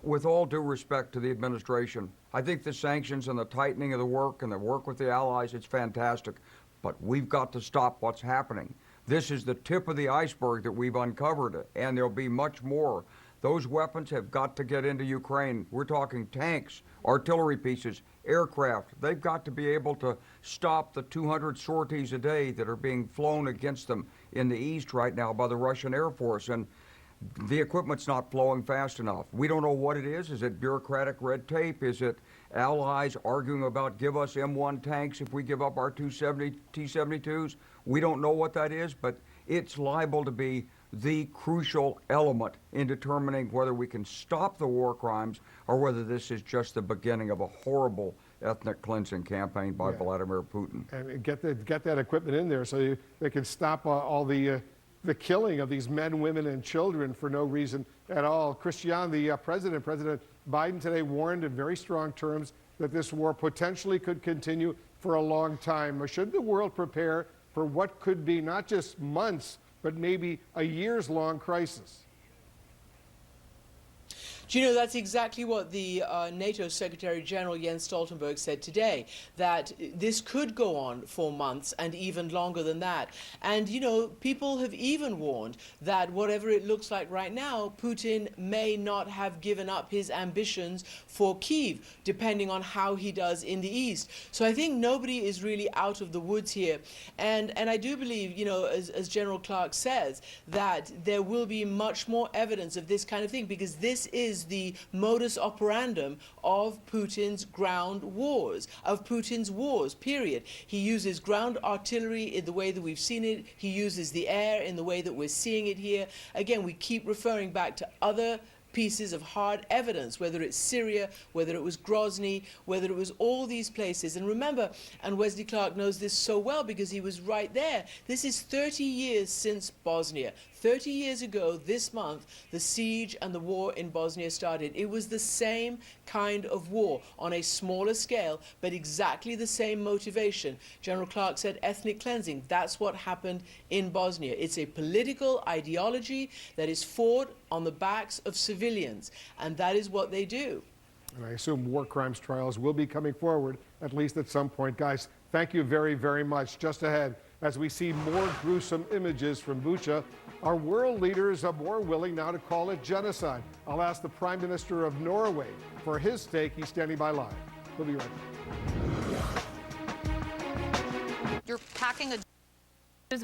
with all due respect to the administration, I think the sanctions and the tightening of the work and the work with the allies, it's fantastic. But we've got to stop what's happening. This is the tip of the iceberg that we've uncovered, and there'll be much more. Those weapons have got to get into Ukraine. We're talking tanks, artillery pieces, aircraft. They've got to be able to stop the 200 sorties a day that are being flown against them in the east right now by the Russian Air Force. And the equipment's not flowing fast enough. We don't know what it is. Is it bureaucratic red tape? Is it allies arguing about give us M1 tanks if we give up our 270 T-72s? We don't know what that is, but it's liable to be the crucial element in determining whether we can stop the war crimes or whether this is just the beginning of a horrible ethnic cleansing campaign by Vladimir Putin. And get that equipment in there so they can stop all the killing of these men, women, and children for no reason at all. Christian, the President Biden today warned in very strong terms that this war potentially could continue for a long time. Should the world prepare for what could be not just months, but maybe a years-long crisis? Do you know, that's exactly what the NATO Secretary General Jens Stoltenberg said today, that this could go on for months and even longer than that. And, you know, people have even warned that whatever it looks like right now, Putin may not have given up his ambitions for Kyiv, depending on how he does in the east. So I think nobody is really out of the woods here. And I do believe, you know, as General Clark says, that there will be much more evidence of this kind of thing, because this is the modus operandum of Putin's ground wars, of Putin's wars, period. He uses ground artillery in the way that we've seen it. He uses the air in the way that we're seeing it here. Again, we keep referring back to other pieces of hard evidence, whether it's Syria, whether it was Grozny, whether it was all these places. And remember, and Wesley Clark knows this so well because he was right there, this is 30 years since Bosnia. 30 years ago this month, the siege and the war in Bosnia started. It was the same kind of war on a smaller scale, but exactly the same motivation. General Clark said ethnic cleansing. That's what happened in Bosnia. It's a political ideology that is fought on the backs of civilians, and that is what they do. And I assume war crimes trials will be coming forward, at least at some point. Guys, thank you very, very much. Just ahead, as we see more gruesome images from Bucha, are world leaders more willing now to call it genocide? I'll ask the Prime Minister of Norway for his take. He's standing by live. We'll be right back. You're packing a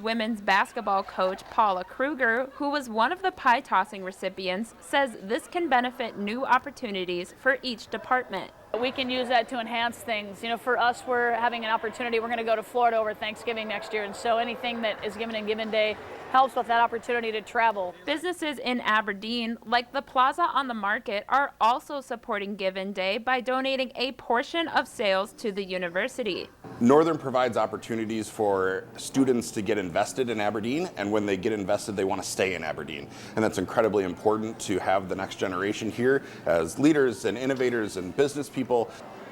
Women's basketball coach Paula Kruger, who was one of the pie tossing recipients, says this can benefit new opportunities for each department. We can use that to enhance things. You know, for us, we're having an opportunity. We're going to go to Florida over Thanksgiving next year, and so anything that is given in Given Day helps with that opportunity to travel. Businesses in Aberdeen, like the Plaza on the Market, are also supporting Given Day by donating a portion of sales to the university. Northern provides opportunities for students to get invested in Aberdeen, and when they get invested, they want to stay in Aberdeen. And that's incredibly important to have the next generation here as leaders and innovators and business people.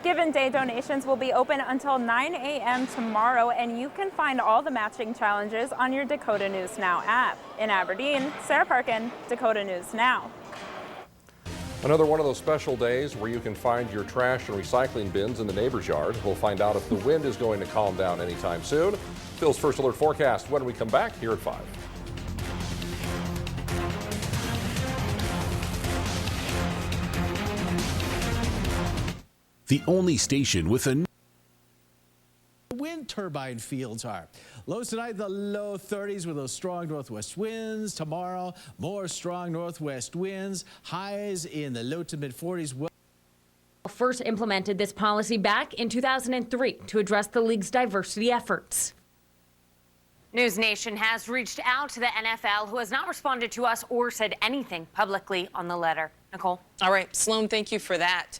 Given Day donations will be open until 9 a.m. tomorrow, and you can find all the matching challenges on your Dakota News Now app. In Aberdeen, Sarah Parkin, Dakota News Now. Another one of those special days where you can find your trash and recycling bins in the neighbor's yard. We'll find out if the wind is going to calm down anytime soon. Phil's First Alert forecast when we come back here at 5. The only station with a wind turbine fields are. Lows tonight, the low 30s with those strong northwest winds. Tomorrow, more strong northwest winds. Highs in the low to mid 40s. First implemented this policy back in 2003 to address the league's diversity efforts. News Nation has reached out to the NFL, who has not responded to us or said anything publicly on the letter. Nicole? All right, Sloan, thank you for that.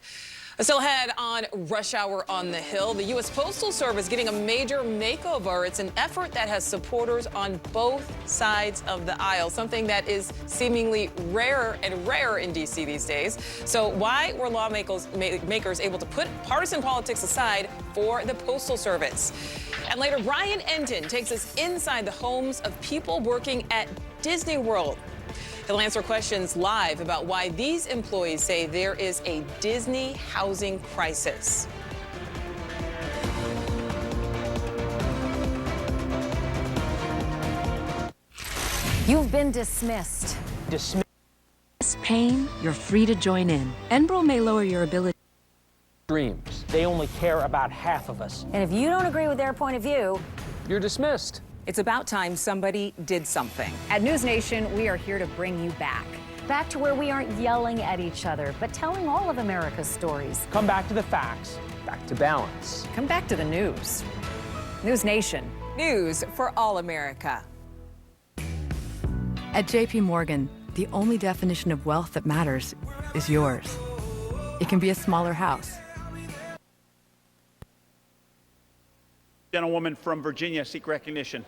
Still ahead on Rush Hour on the Hill, the U.S. Postal Service getting a major makeover. It's an effort that has supporters on both sides of the aisle, something that is seemingly rarer and rarer in D.C. these days. So why were lawmakers able to put partisan politics aside for the Postal Service? And later, Brian Enton takes us inside the homes of people working at Disney World. He'll answer questions live about why these employees say there is a Disney housing crisis. You've been dismissed. Dismissed. Pain, you're free to join in. Enbrel may lower your ability. Dreams. They only care about half of us. And if you don't agree with their point of view, You're dismissed. It's about time somebody did something. At News Nation, we are here to bring you back. back to where we aren't yelling at each other, but telling all of America's stories. Come back to the facts, back to balance. Come back to the news. News Nation. News for all America. At JP Morgan, the only definition of wealth that matters is yours. It can be a smaller house. Gentlewoman from Virginia, seek recognition.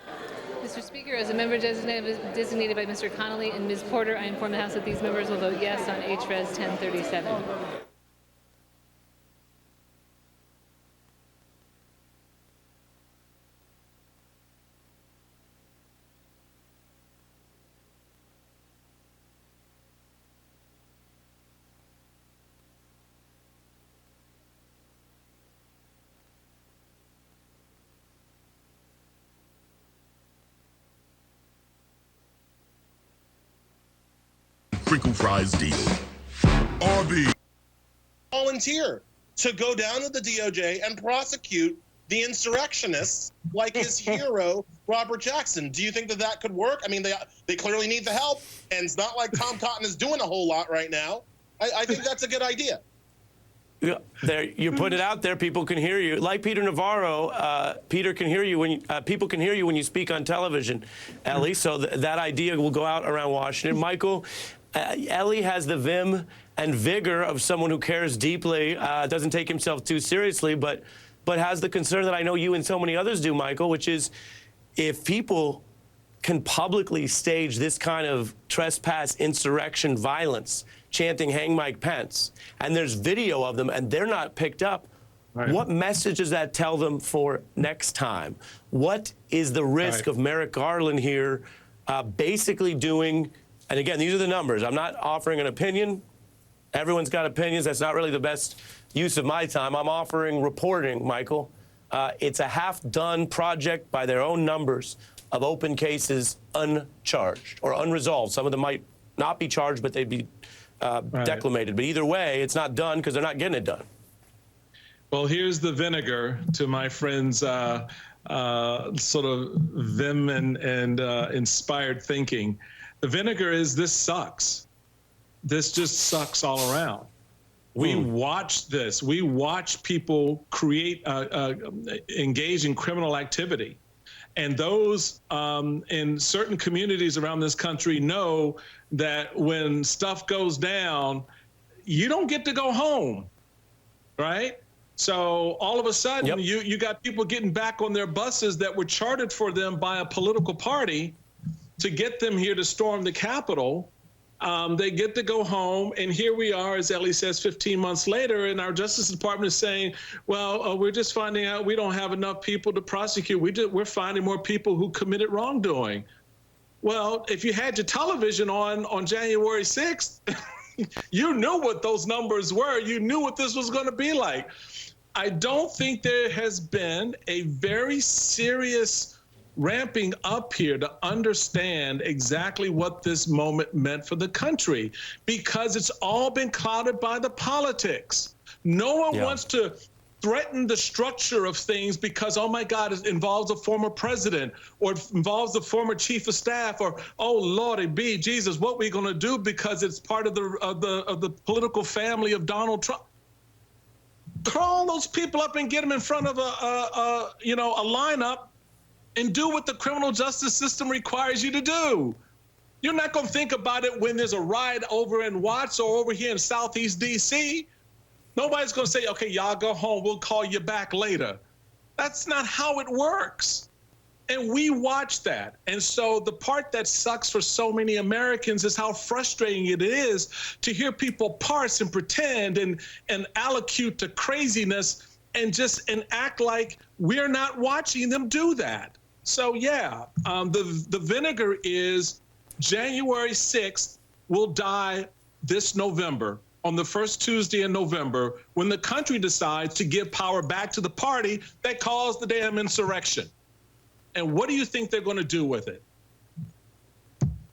Mr. Speaker, as a member designated by Mr. Connolly and Ms. Porter, I inform the House that these members will vote yes on HRES 1037. Crinkle fries deal. RB. Volunteer to go down to the DOJ and prosecute the insurrectionists like his hero, Robert Jackson. Do you think that that could work? I mean, they clearly need the help, and it's not like Tom Cotton is doing a whole lot right now. I think that's a good idea. Yeah, there, you put it out there. People can hear you. Like Peter Navarro, Peter can hear you when people can hear you when you speak on television, Ellie. So that idea will go out around Washington. Michael, Ellie has the vim and vigor of someone who cares deeply, doesn't take himself too seriously, but has the concern that I know you and so many others do, Michael, which is if people can publicly stage this kind of trespass, insurrection, violence, chanting "Hang Mike Pence," and there's video of them and they're not picked up, what message does that tell them for next time? What is the risk of Merrick Garland here basically doing, and again, these are the numbers. I'm not offering an opinion. Everyone's got opinions. That's not really the best use of my time. I'm offering reporting, Michael. It's a half-done project by their own numbers of open cases uncharged or unresolved. Some of them might not be charged, but they'd be declamated. But either way, it's not done because they're not getting it done. Well, here's the vinegar to my friend's sort of vim and inspired thinking. The vinegar is this sucks. This just sucks all around. We watch this. We watch people create, engage in criminal activity. And those in certain communities around this country know that when stuff goes down, you don't get to go home, right? So all of a sudden, you got people getting back on their buses that were chartered for them by a political party to get them here to storm the Capitol. They get to go home, and here we are, as Ellie says, 15 months later, and our Justice Department is saying, well, we're just finding out we don't have enough people to prosecute. We're finding more people who committed wrongdoing. Well, if you had your television on January 6th, you knew what those numbers were. You knew what this was going to be like. I don't think there has been a very serious ramping up here to understand exactly what this moment meant for the country, because it's all been clouded by the politics. No one wants to threaten the structure of things because, oh my God, it involves a former president or it involves a former chief of staff, or, oh Lordy be Jesus, what are we going to do because it's part of the political family of Donald Trump? Call those people up and get them in front of a lineup and do what the criminal justice system requires you to do. You're not going to think about it when there's a riot over in Watts or over here in Southeast D.C. Nobody's going to say, okay, y'all go home, we'll call you back later. That's not how it works. And we watch that. And so the part that sucks for so many Americans is how frustrating it is to hear people parse and pretend and allocute to craziness and act like we're not watching them do that. So yeah, the vinegar is January 6th will die this November, on the first Tuesday in November, when the country decides to give power back to the party that caused the damn insurrection. And what do you think they're going to do with it?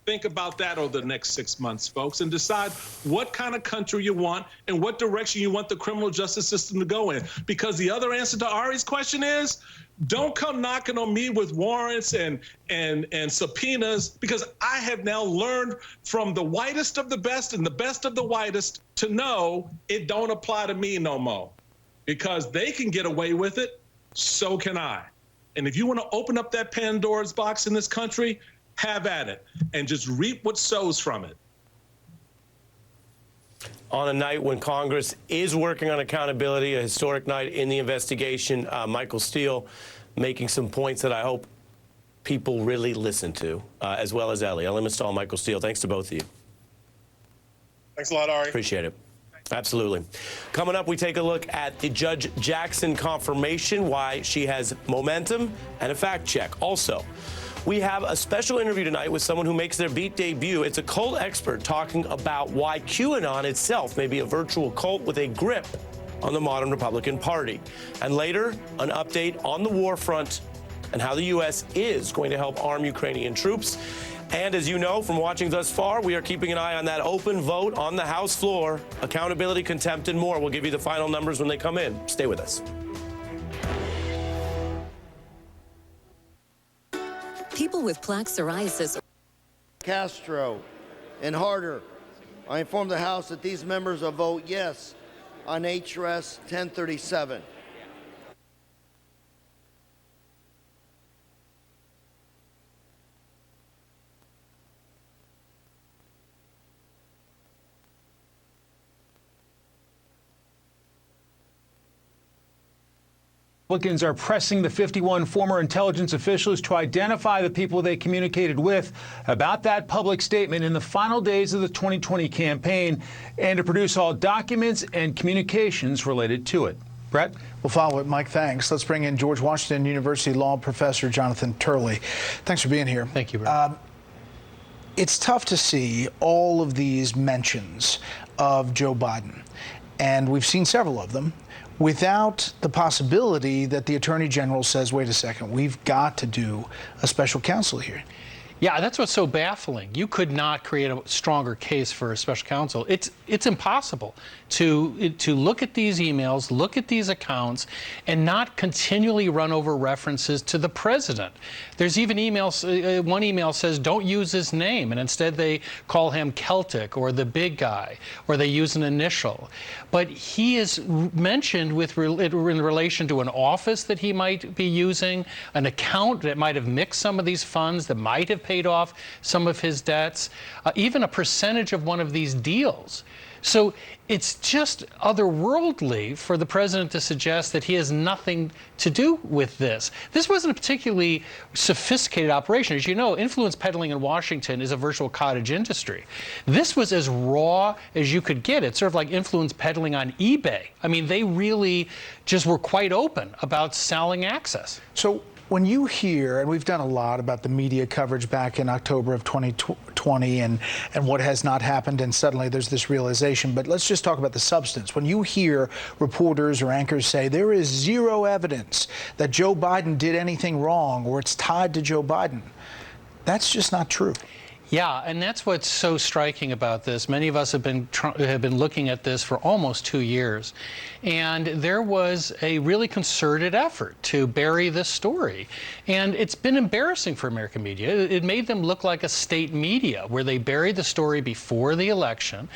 Think about that over the next 6 months, folks, and decide what kind of country you want and what direction you want the criminal justice system to go in. Because the other answer to Ari's question is, don't come knocking on me with warrants and subpoenas, because I have now learned from the whitest of the best and the best of the whitest to know it don't apply to me no more. Because they can get away with it, so can I. And if you want to open up that Pandora's box in this country, have at it, and just reap what sows from it. On a night when Congress is working on accountability, a historic night in the investigation, Michael Steele making some points that I hope people really listen to, as well as Ellie. Ellie Mistal, Michael Steele, thanks to both of you. Thanks a lot, Ari. Appreciate it. Absolutely. Coming up, we take a look at the Judge Jackson confirmation, why she has momentum, and a fact check. Also, we have a special interview tonight with someone who makes their Beat debut. It's a cult expert talking about why QAnon itself may be a virtual cult with a grip on the modern Republican Party. And later, an update on the war front and how the U.S. is going to help arm Ukrainian troops. And as you know from watching thus far, we are keeping an eye on that open vote on the House floor. Accountability, contempt, and more. We'll give you the final numbers when they come in. Stay with us. People with plaque psoriasis. Castro and Harder. I inform the House that these members will vote yes on HRS 1037. Republicans are pressing the 51 former intelligence officials to identify the people they communicated with about that public statement in the final days of the 2020 campaign and to produce all documents and communications related to it. Brett? We'll follow it, Mike. Thanks. Let's bring in George Washington University law professor Jonathan Turley. Thanks for being here. Thank you, Brett. It's tough to see all of these mentions of Joe Biden, and we've seen several of them, without the possibility that the Attorney General says, wait a second, we've got to do a special counsel here. Yeah, that's what's so baffling. You could not create a stronger case for a special counsel. It's impossible to look at these emails, look at these accounts, and not continually run over references to the president. There's even emails, one email says don't use his name, and instead they call him Celtic or the big guy, or they use an initial. But he is mentioned in relation to an office that he might be using, an account that might have mixed some of these funds, that might have paid off some of his debts, even a percentage of one of these deals. So it's just otherworldly for the president to suggest that he has nothing to do with this. This wasn't a particularly sophisticated operation. As you know, influence peddling in Washington is a virtual cottage industry. This was as raw as you could get. It's sort of like influence peddling on eBay. I mean, they really just were quite open about selling access. So when you hear, and we've done a lot about the media coverage back in October of 2020 and what has not happened, and suddenly there's this realization, but let's just talk about the substance. When you hear reporters or anchors say there is zero evidence that Joe Biden did anything wrong or it's tied to Joe Biden, that's just not true. Yeah, and that's what's so striking about this. Many of us have been looking at this for almost 2 years, and there was a really concerted effort to bury this story. And it's been embarrassing for American media. It made them look like a state media where they buried the story before the election,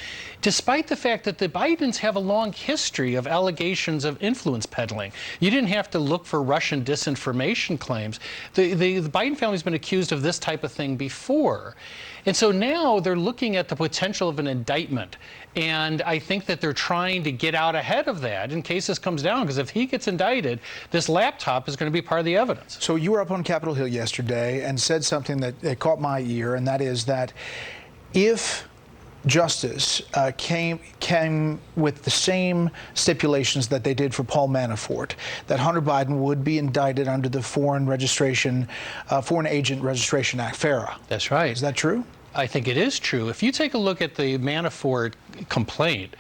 despite the fact that the Bidens have a long history of allegations of influence peddling. You didn't have to look for Russian disinformation claims. The Biden family's been accused of this type of thing before. And so now they're looking at the potential of an indictment. And I think that they're trying to get out ahead of that in case this comes down, because if he gets indicted, this laptop is going to be part of the evidence. So you were up on Capitol Hill yesterday and said something that caught my ear, and that is that if justice came with the same stipulations that they did for Paul Manafort, that Hunter Biden would be indicted under the Foreign Agent Registration Act, FARA. That's right. Is that true? I think it is true. If you take a look at the Manafort complaint,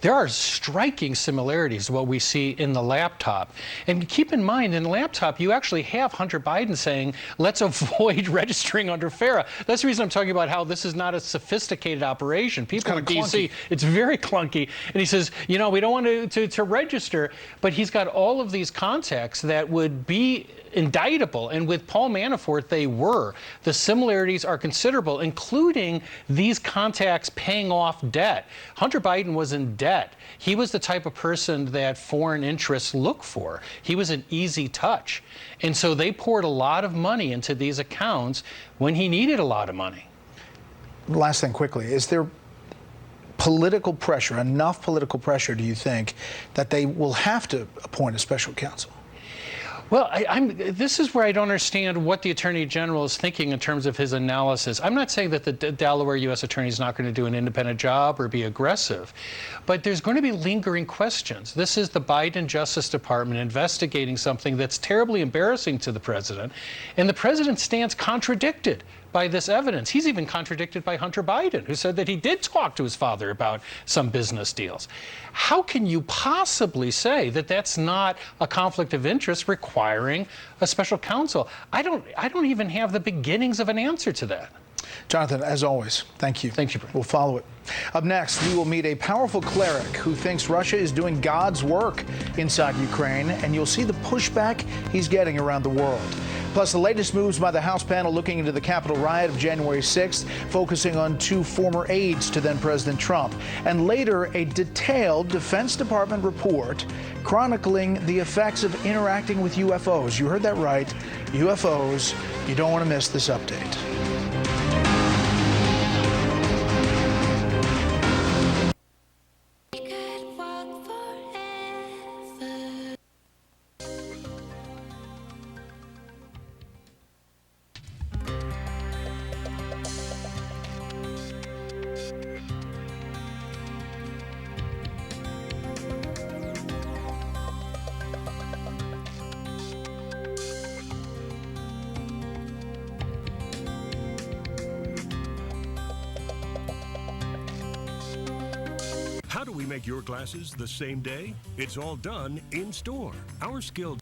there are striking similarities to what we see in the laptop. And keep in mind, in the laptop, you actually have Hunter Biden saying, let's avoid registering under FARA. That's the reason I'm talking about how this is not a sophisticated operation. People in D.C., it's very clunky. And he says, you know, we don't want to register. But he's got all of these contacts that would be indictable, and with Paul Manafort, they were. The similarities are considerable, including these contacts paying off debt. Hunter Biden was in debt. He was the type of person that foreign interests look for. He was an easy touch. And so they poured a lot of money into these accounts when he needed a lot of money. Last thing quickly, is there political pressure, enough political pressure, do you think, that they will have to appoint a special counsel? Well, this is where I don't understand what the Attorney General is thinking in terms of his analysis. I'm not saying that the Delaware U.S. Attorney is not going to do an independent job or be aggressive, but there's going to be lingering questions. This is the Biden Justice Department investigating something that's terribly embarrassing to the president, and the president stands contradicted by this evidence. He's even contradicted by Hunter Biden, who said that he did talk to his father about some business deals. How can you possibly say that that's not a conflict of interest requiring a special counsel? I don't even have the beginnings of an answer to that. Jonathan, as always, thank you. Thank you, Brian. We'll follow it. Up next, we will meet a powerful cleric who thinks Russia is doing God's work inside Ukraine, and you'll see the pushback he's getting around the world. Plus, the latest moves by the House panel looking into the Capitol riot of January 6th, focusing on 2 former aides to then-President Trump. And later, a detailed Defense Department report chronicling the effects of interacting with UFOs. You heard that right, UFOs. You don't want to miss this update. How do we make your glasses the same day? It's all done in store. Our skilled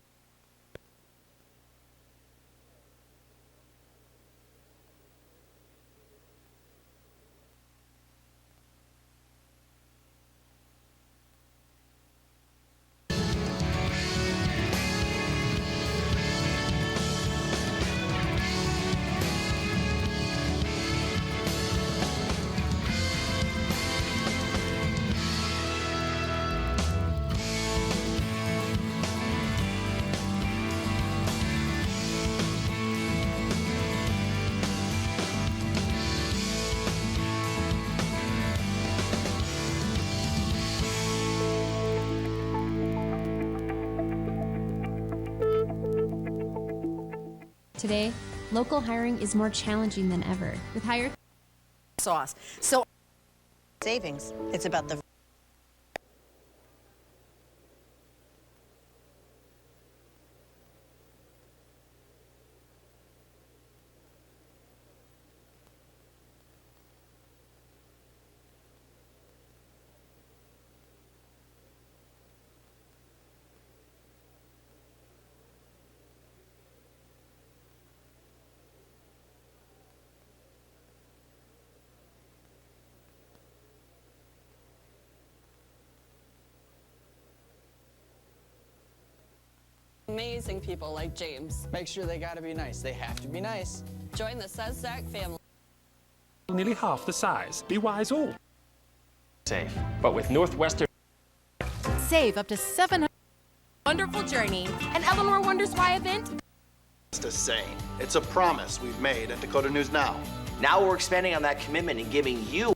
Today, local hiring is more challenging than ever. With higher sauce. So savings, it's about the amazing people like James. Make sure they gotta be nice. They have to be nice. Join the SIOUX family. Nearly half the size. Be wise all. Safe. But with Northwestern... Save up to $700. Wonderful journey. An Eleanor Wonders Why event. It's a saying. It's a promise we've made at Dakota News Now. Now we're expanding on that commitment and giving you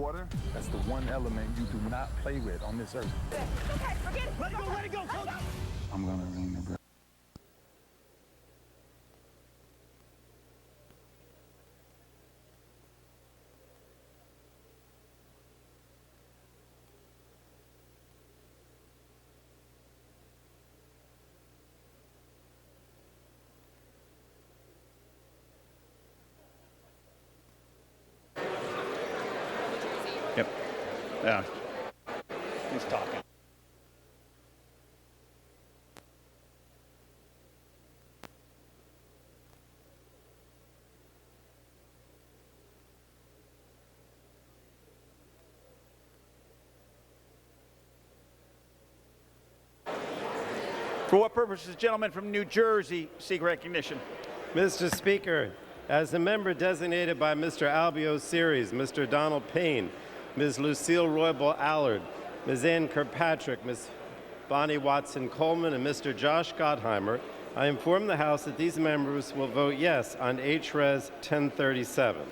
water, that's the one element you do not play with on this earth. Okay, forget it. Let it go, let it go. I'm gonna ring the bell. Yep. Yeah. He's talking. For what purposes, gentlemen from New Jersey seek recognition? Mr. Speaker, as a member designated by Mr. Albio Series, Mr. Donald Payne, Ms. Lucille Roybal Allard, Ms. Ann Kirkpatrick, Ms. Bonnie Watson Coleman, and Mr. Josh Gottheimer, I inform the House that these members will vote yes on HRES 1037.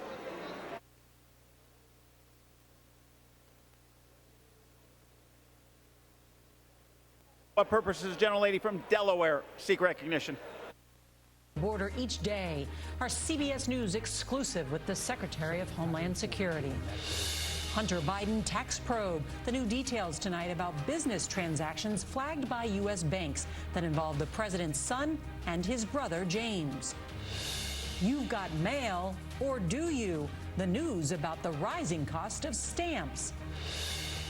What purposes, gentlelady from Delaware seek recognition? Border each day. Our CBS News exclusive with the Secretary of Homeland Security. Hunter Biden tax probe. The new details tonight about business transactions flagged by U.S. banks that involve the president's son and his brother, James. You've got mail, or do you? The news about the rising cost of stamps.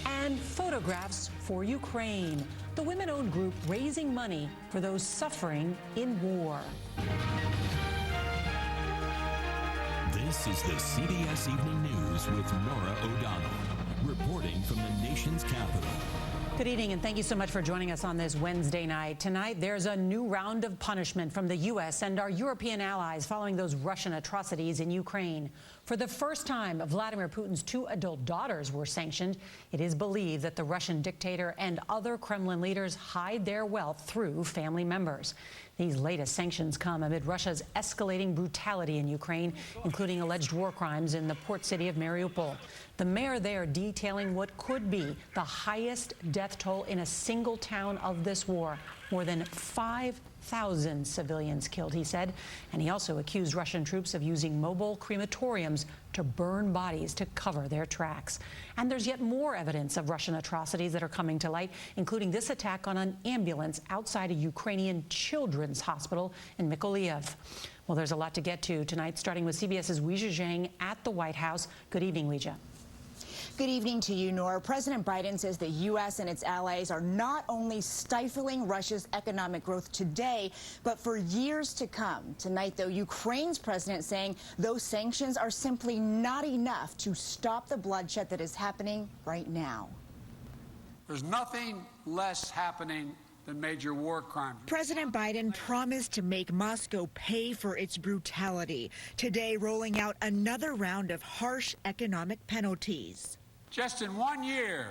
And photographs for Ukraine, the women-owned group raising money for those suffering in war. This is the CBS Evening News with Norah O'Donnell, reporting from the nation's capital. Good evening, and thank you so much for joining us on this Wednesday night. Tonight, there's a new round of punishment from the U.S. and our European allies following those Russian atrocities in Ukraine. For the first time, Vladimir Putin's 2 adult daughters were sanctioned. It is believed that the Russian dictator and other Kremlin leaders hide their wealth through family members. These latest sanctions come amid Russia's escalating brutality in Ukraine, including alleged war crimes in the port city of Mariupol. The mayor there detailing what could be the highest death toll in a single town of this war. More than 5,000 civilians killed, he said. And he also accused Russian troops of using mobile crematoriums to burn bodies to cover their tracks. And there's yet more evidence of Russian atrocities that are coming to light, including this attack on an ambulance outside a Ukrainian children's hospital in Mykolaiv. Well, there's a lot to get to tonight, starting with CBS's Weijia Zhang at the White House. Good evening, Weijia. Good evening to you, Nora. President Biden says the U.S. and its allies are not only stifling Russia's economic growth today, but for years to come. Tonight, though, Ukraine's president saying those sanctions are simply not enough to stop the bloodshed that is happening right now. There's nothing less happening than major war crimes. President Biden promised to make Moscow pay for its brutality, today rolling out another round of harsh economic penalties. Just in 1 year,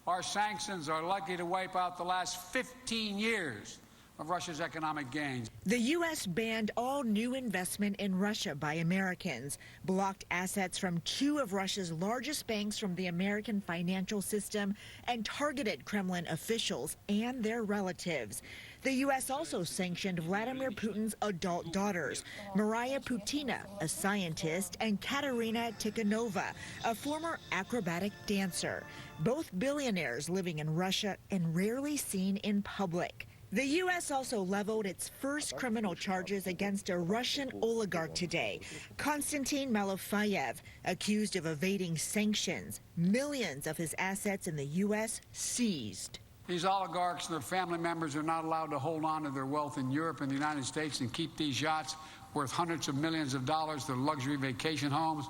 our sanctions are likely to wipe out the last 15 years of Russia's economic gains. The U.S. banned all new investment in Russia by Americans, blocked assets from 2 of Russia's largest banks from the American financial system, and targeted Kremlin officials and their relatives. The U.S. also sanctioned Vladimir Putin's adult daughters, Maria Putina, a scientist, and Katerina Tikhanova, a former acrobatic dancer, both billionaires living in Russia and rarely seen in public. The U.S. also leveled its first criminal charges against a Russian oligarch today, Konstantin Malofeyev, accused of evading sanctions. Millions of his assets in the U.S. seized. These oligarchs and their family members are not allowed to hold on to their wealth in Europe and the United States and keep these yachts worth hundreds of millions of dollars, their luxury vacation homes,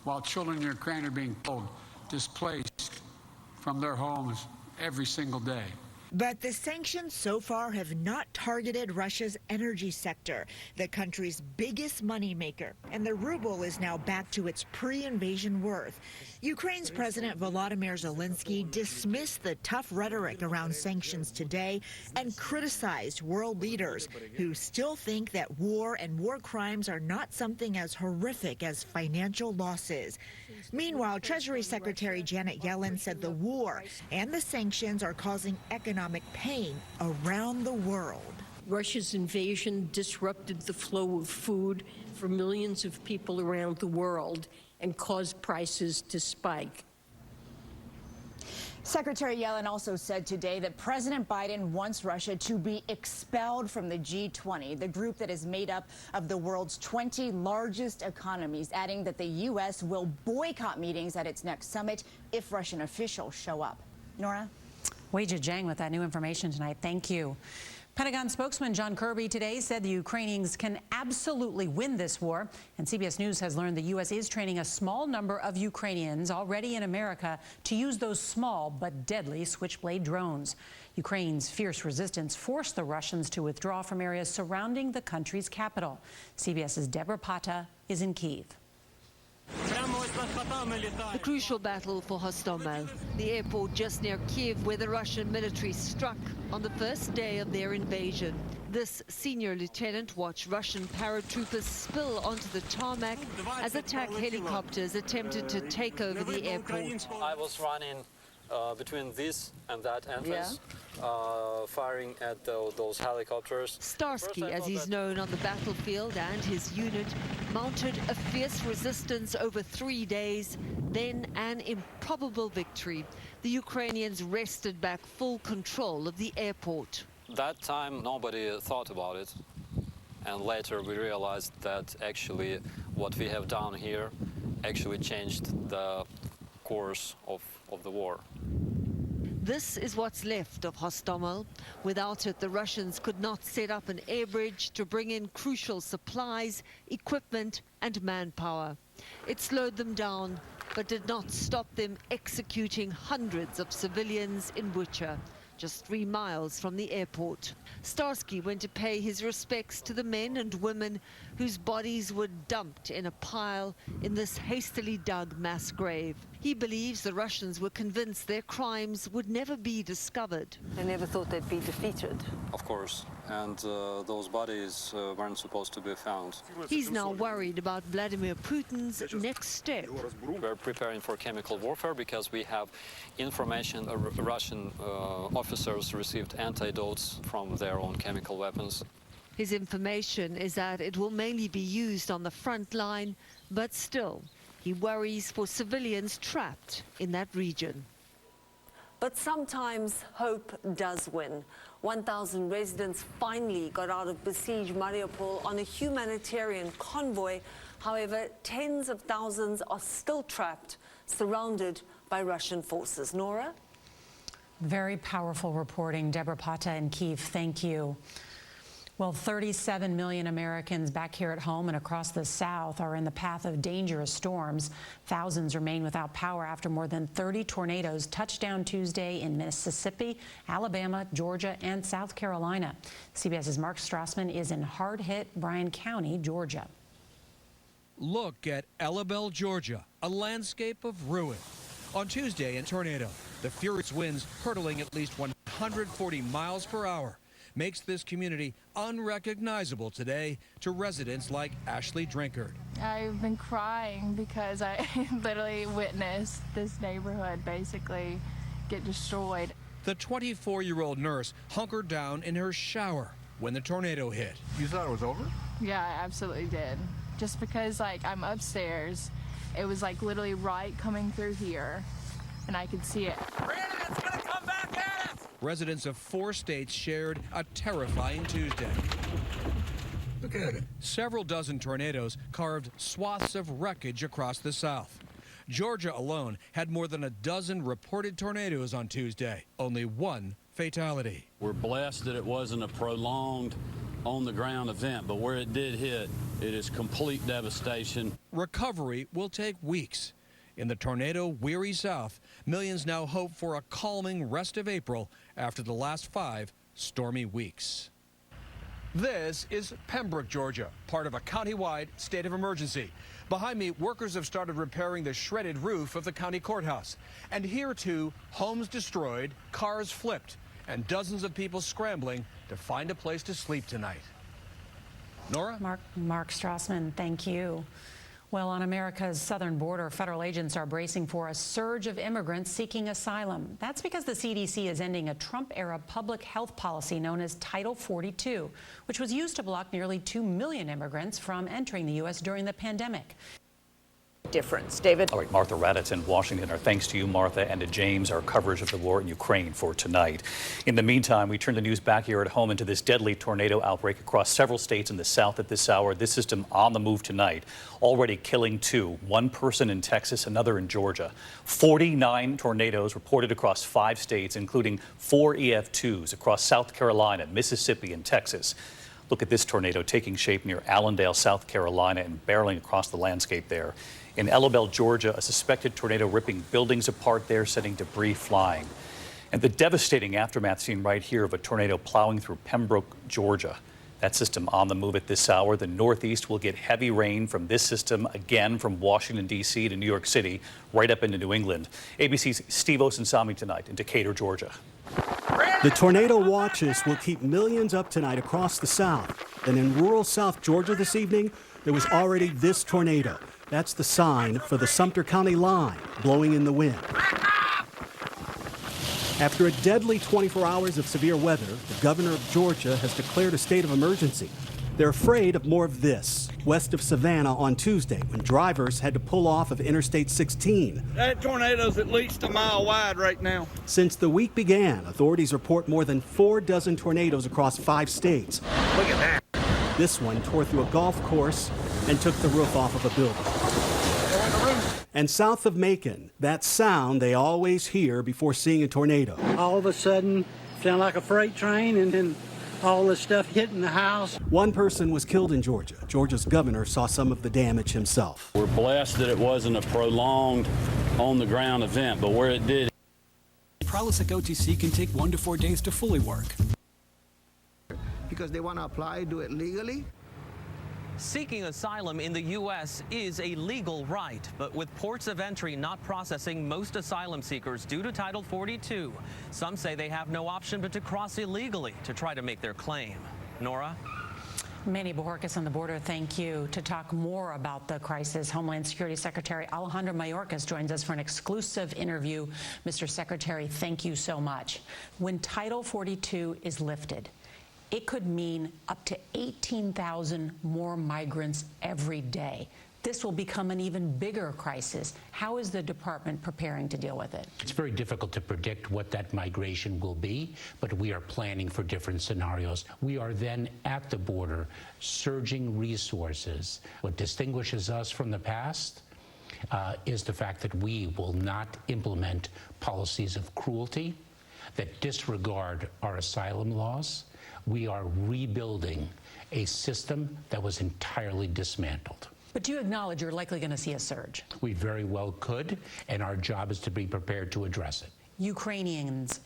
while children in Ukraine are being killed, displaced from their homes every single day. But the sanctions so far have not targeted Russia's energy sector, the country's biggest moneymaker, and the ruble is now back to its pre-invasion worth. Ukraine's President Volodymyr Zelenskyy dismissed the tough rhetoric around sanctions today and criticized world leaders who still think that war and war crimes are not something as horrific as financial losses. Meanwhile, Treasury Secretary Janet Yellen said the war and the sanctions are causing economic pain around the world. Russia's invasion disrupted the flow of food for millions of people around the world and caused prices to spike. Secretary Yellen also said today that President Biden wants Russia to be expelled from the G20, the group that is made up of the world's 20 largest economies, adding that the U.S. will boycott meetings at its next summit if Russian officials show up. Nora? Weijia Jiang with that new information tonight. Thank you. Pentagon spokesman John Kirby today said the Ukrainians can absolutely win this war. And CBS News has learned the U.S. is training a small number of Ukrainians already in America to use those small but deadly Switchblade drones. Ukraine's fierce resistance forced the Russians to withdraw from areas surrounding the country's capital. CBS's Deborah Pata is in Kyiv. The crucial battle for Hostomel, the airport just near Kyiv where the Russian military struck on the first day of their invasion. This senior lieutenant watched Russian paratroopers spill onto the tarmac as attack helicopters attempted to take over the airport. I was running between this and that entrance, firing at those helicopters. Starsky, as he's known on the battlefield, and his unit mounted a fierce resistance over 3 days, then an improbable victory. The Ukrainians wrested back full control of the airport. That time nobody thought about it, and later we realized that actually what we have done here actually changed the course of the war. This is what's left of Hostomel. Without it, the Russians could not set up an air bridge to bring in crucial supplies, equipment and manpower. It slowed them down, but did not stop them executing hundreds of civilians in Bucha, just 3 miles from the airport. Starsky went to pay his respects to the men and women whose bodies were dumped in a pile in this hastily dug mass grave. He believes the Russians were convinced their crimes would never be discovered. They never thought they'd be defeated. Of course, and those bodies weren't supposed to be found. He's now worried about Vladimir Putin's next step. We're preparing for chemical warfare because we have information Russian officers received antidotes from their own chemical weapons. His information is that it will mainly be used on the front line, but still, he worries for civilians trapped in that region. But sometimes hope does win. 1,000 residents finally got out of besieged Mariupol on a humanitarian convoy. However, tens of thousands are still trapped, surrounded by Russian forces. Nora? Very powerful reporting. Deborah Pata in Kyiv, thank you. Well, 37 million Americans back here at home and across the South are in the path of dangerous storms. Thousands remain without power after more than 30 tornadoes touched down Tuesday in Mississippi, Alabama, Georgia, and South Carolina. CBS's Mark Strassman is in hard-hit Bryan County, Georgia. Look at Elabel, Georgia, a landscape of ruin. On Tuesday, a tornado, the furious winds hurtling at least 140 miles per hour, makes this community unrecognizable today to residents like Ashley Drinkard. I've been crying because I literally witnessed this neighborhood basically get destroyed. The 24-year-old nurse hunkered down in her shower when the tornado hit. You thought it was over? Yeah, I absolutely did. Just because I'm upstairs, it was literally right coming through here and I could see it. Brandon, it's gonna come back at us! Residents of 4 states shared a terrifying Tuesday. Look at it. Several dozen tornadoes carved swaths of wreckage across the South. Georgia alone had more than a dozen reported tornadoes on Tuesday, only 1 fatality. We're blessed that it wasn't a prolonged on-the-ground event, but where it did hit, it is complete devastation. Recovery will take weeks. In the tornado-weary South, millions now hope for a calming rest of April after the last 5 stormy weeks. This is Pembroke, Georgia, part of a county-wide state of emergency. Behind me, workers have started repairing the shredded roof of the county courthouse. And here, too, homes destroyed, cars flipped, and dozens of people scrambling to find a place to sleep tonight. Nora? Mark Strassman, thank you. Well, on America's southern border, federal agents are bracing for a surge of immigrants seeking asylum. That's because the CDC is ending a Trump-era public health policy known as Title 42, which was used to block nearly 2 million immigrants from entering the U.S. during the pandemic. Difference. David? All right, Martha Raddatz in Washington. Our thanks to you, Martha, and to James, our coverage of the war in Ukraine for tonight. In the meantime, we turn the news back here at home into this deadly tornado outbreak across several states in the south at this hour. This system on the move tonight, already killing 2. 1 person in Texas, another in Georgia. 49 tornadoes reported across 5 states, including 4 EF2s across South Carolina, Mississippi, and Texas. Look at this tornado taking shape near Allendale, South Carolina, and barreling across the landscape there. In Elabel, Georgia, a suspected tornado ripping buildings apart there, sending debris flying. And the devastating aftermath seen right here of a tornado plowing through Pembroke, Georgia. That system on the move at this hour. The Northeast will get heavy rain from this system again from Washington, D.C. to New York City, right up into New England. ABC's Steve Osunsami tonight in Decatur, Georgia. The tornado watches will keep millions up tonight across the South. And in rural South Georgia this evening, there was already this tornado. That's the sign for the Sumter County line blowing in the wind. After a deadly 24 hours of severe weather, the governor of Georgia has declared a state of emergency. They're afraid of more of this, west of Savannah on Tuesday, when drivers had to pull off of Interstate 16. That tornado's at least a mile wide right now. Since the week began, authorities report more than 4 dozen tornadoes across 5 states. Look at that. This one tore through a golf course and took the roof off of a building. And south of Macon, that sound they always hear before seeing a tornado. All of a sudden, sound like a freight train, and then all this stuff hitting the house. 1 person was killed in Georgia. Georgia's governor saw some of the damage himself. We're blessed that it wasn't a prolonged on-the-ground event, but where it did. Prilosec OTC can take 1 to 4 days to fully work. Because they want to apply, do it legally. Seeking asylum in the U.S. is a legal right, but with ports of entry not processing most asylum seekers due to Title 42, some say they have no option but to cross illegally to try to make their claim. Nora? Manny Bojorquez on the border, thank you. To talk more about the crisis, Homeland Security Secretary Alejandro Mayorkas joins us for an exclusive interview. Mr. Secretary, thank you so much. When Title 42 is lifted, it could mean up to 18,000 more migrants every day. This will become an even bigger crisis. How is the department preparing to deal with it? It's very difficult to predict what that migration will be, but we are planning for different scenarios. We are then at the border surging resources. What distinguishes us from the past is the fact that we will not implement policies of cruelty that disregard our asylum laws. We are rebuilding a system that was entirely dismantled. But do you acknowledge you're likely going to see a surge? We very well could, and our job is to be prepared to address it. Ukrainians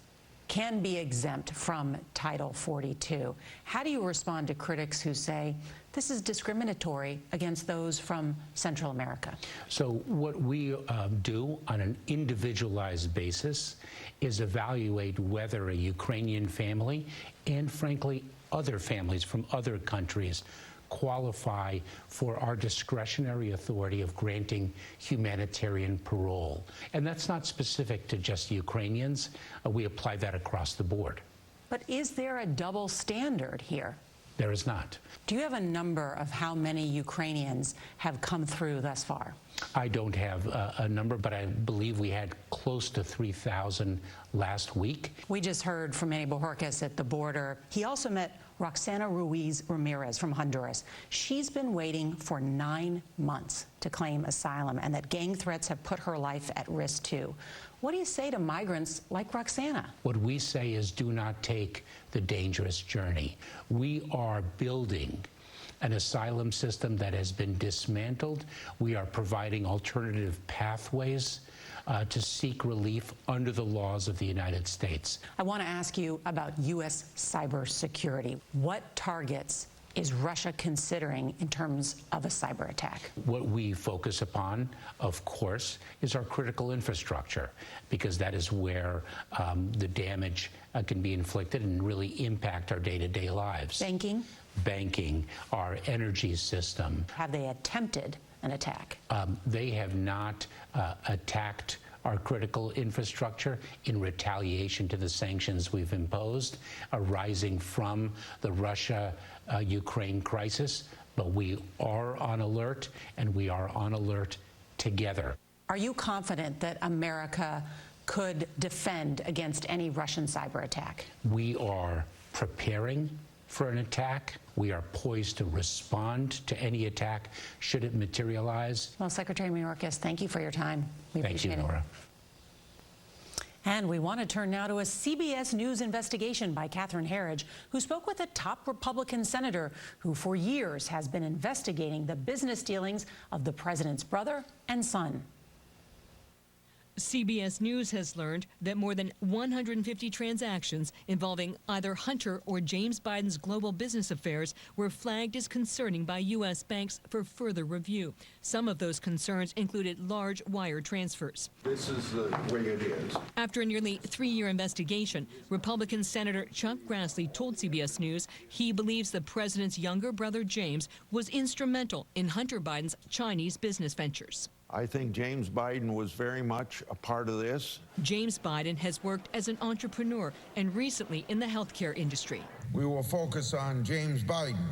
can be exempt from Title 42. How do you respond to critics who say this is discriminatory against those from Central America? So what we do on an individualized basis is evaluate whether a Ukrainian family and, frankly, other families from other countries qualify for our discretionary authority of granting humanitarian parole. And that's not specific to just Ukrainians. We apply that across the board. But is there a double standard here? There is not. Do you have a number of how many Ukrainians have come through thus far? I don't have a number, but I believe we had close to 3,000 last week. We just heard from Manny Bojorquez at the border. He also met Roxana Ruiz Ramirez from Honduras. She's been waiting for 9 months to claim asylum, and that gang threats have put her life at risk too. What do you say to migrants like Roxana? What we say is do not take the dangerous journey. We are building an asylum system that has been dismantled. We are providing alternative pathways to seek relief under the laws of the United States. I want to ask you about U.S. cybersecurity. What targets is Russia considering in terms of a cyber attack? What we focus upon, of course, is our critical infrastructure, because that is where the damage can be inflicted and really impact our day-to-day lives. Banking? Banking, our energy system. Have they attempted an attack? They have not attacked our critical infrastructure in retaliation to the sanctions we've imposed arising from the Russia-Ukraine crisis, but we are on alert, and we are on alert together. Are you confident that America could defend against any Russian cyber attack? We are preparing for an attack. We are poised to respond to any attack should it materialize. Well, Secretary Mayorkas, thank you for your time. We appreciate it. Thank you, Nora. And we want to turn now to a CBS News investigation by Catherine Herridge, who spoke with a top Republican senator who for years has been investigating the business dealings of the president's brother and son. CBS News has learned that more than 150 transactions involving either Hunter or James Biden's global business affairs were flagged as concerning by U.S. banks for further review. Some of those concerns included large wire transfers. This is the way it is. After a nearly 3-year investigation, Republican Senator Chuck Grassley told CBS News he believes the president's younger brother James was instrumental in Hunter Biden's Chinese business ventures. I think James Biden was very much a part of this. James Biden has worked as an entrepreneur and recently in the healthcare industry. We will focus on James Biden,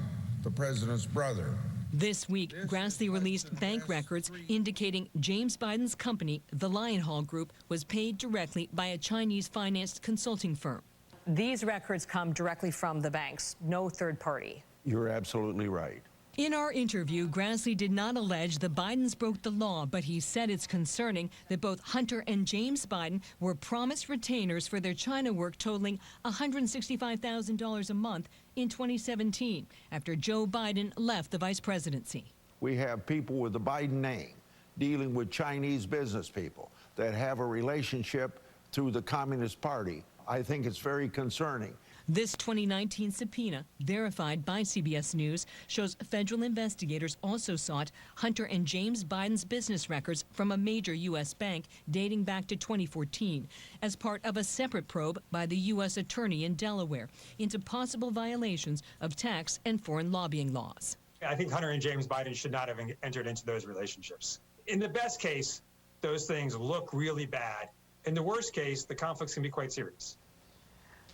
the president's brother. This week, Grassley released bank records indicating James Biden's company, the Lionhall Group, was paid directly by a Chinese-financed consulting firm. These records come directly from the banks, no third party. You're absolutely right. In our interview, Grassley did not allege the Bidens broke the law, but he said it's concerning that both Hunter and James Biden were promised retainers for their China work totaling $165,000 a month in 2017, after Joe Biden left the vice presidency. We have people with the Biden name dealing with Chinese business people that have a relationship through the Communist Party. I think it's very concerning. This 2019 subpoena, verified by CBS News, shows federal investigators also sought Hunter and James Biden's business records from a major U.S. bank dating back to 2014 as part of a separate probe by the U.S. Attorney in Delaware into possible violations of tax and foreign lobbying laws. I think Hunter and James Biden should not have entered into those relationships. In the best case, those things look really bad. In the worst case, the conflicts can be quite serious.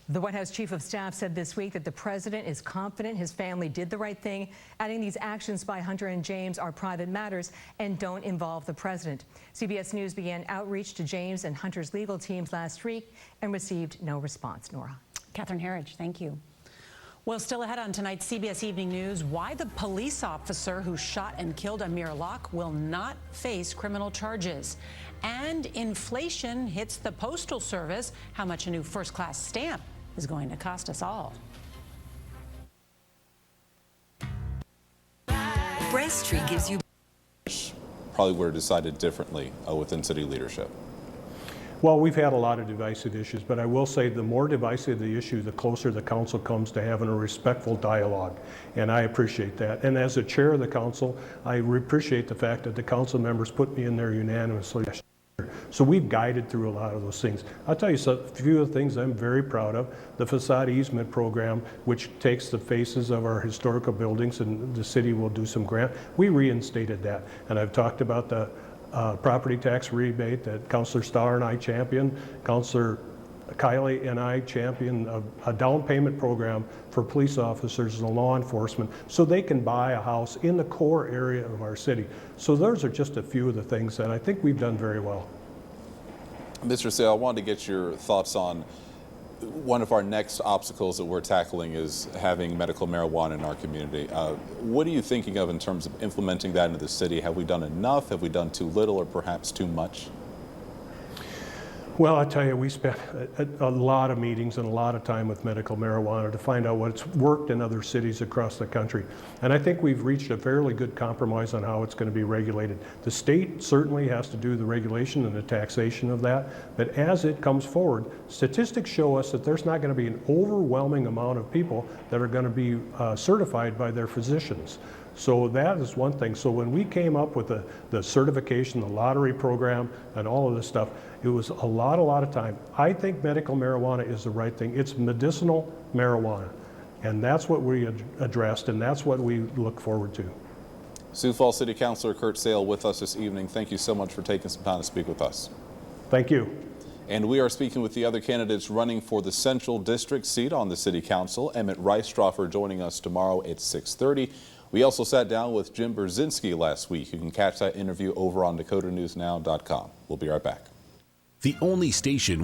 The White House Chief of Staff said this week that the president is confident his family did the right thing, adding these actions by Hunter and James are private matters and don't involve the president. CBS News began outreach to James and Hunter's legal teams last week and received no response. Nora. Catherine Herridge, thank you. Well, still ahead on tonight's CBS Evening News, why the police officer who shot and killed Amir Locke will not face criminal charges. And inflation hits the Postal Service, how much a new first-class stamp is going to cost us all. Breast Tree gives you... Probably would have decided differently within city leadership. Well, we've had a lot of divisive issues, but I will say the more divisive the issue, the closer the council comes to having a respectful dialogue, and I appreciate that. And as the chair of the council, I appreciate the fact that the council members put me in there unanimously. So we've guided through a lot of those things. I'll tell you a few of the things I'm very proud of. The facade easement program, which takes the faces of our historical buildings, and the city will do some grant. We reinstated that, and I've talked about the property tax rebate that Councilor Starr and I championed. Councilor Kiley and I championed a down payment program for police officers and law enforcement so they can buy a house in the core area of our city. So those are just a few of the things that I think we've done very well. Mr. Sale, I wanted to get your thoughts on one of our next obstacles that we're tackling is having medical marijuana in our community. What are you thinking of in terms of implementing that into the city? Have we done enough? Have we done too little or perhaps too much? Well, I tell you, we spent a lot of meetings and a lot of time with medical marijuana to find out what's worked in other cities across the country. And I think we've reached a fairly good compromise on how it's going to be regulated. The state certainly has to do the regulation and the taxation of that, but as it comes forward, statistics show us that there's not going to be an overwhelming amount of people that are going to be certified by their physicians. So that is one thing. So when we came up with the certification, the lottery program, and all of this stuff, it was a lot of time. I think medical marijuana is the right thing. It's medicinal marijuana. And that's what we addressed, and that's what we look forward to. Sioux Falls City Councilor Kurt Sale with us this evening. Thank you so much for taking some time to speak with us. Thank you. And we are speaking with the other candidates running for the Central District seat on the City Council. Emmett Rice-Stroffer joining us tomorrow at 6:30. We also sat down with Jim Brzezinski last week. You can catch that interview over on DakotaNewsNow.com. We'll be right back. The only station.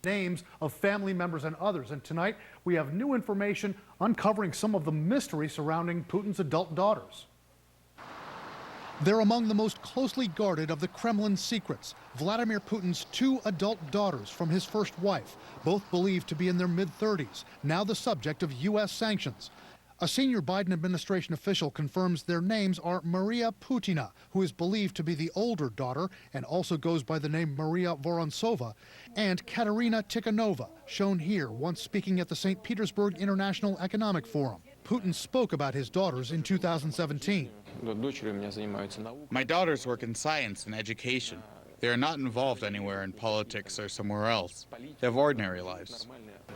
Names of family members and others. And tonight we have new information uncovering some of the mystery surrounding Putin's adult daughters. They're among the most closely guarded of the Kremlin's secrets. Vladimir Putin's 2 adult daughters from his first wife, both believed to be in their mid-30s, now the subject of U.S. sanctions. A senior Biden administration official confirms their names are Maria Putina, who is believed to be the older daughter and also goes by the name Maria Vorontsova, and Katerina Tikhanova, shown here, once speaking at the St. Petersburg International Economic Forum. Putin spoke about his daughters in 2017. My daughters work in science and education. They are not involved anywhere in politics or somewhere else. They have ordinary lives.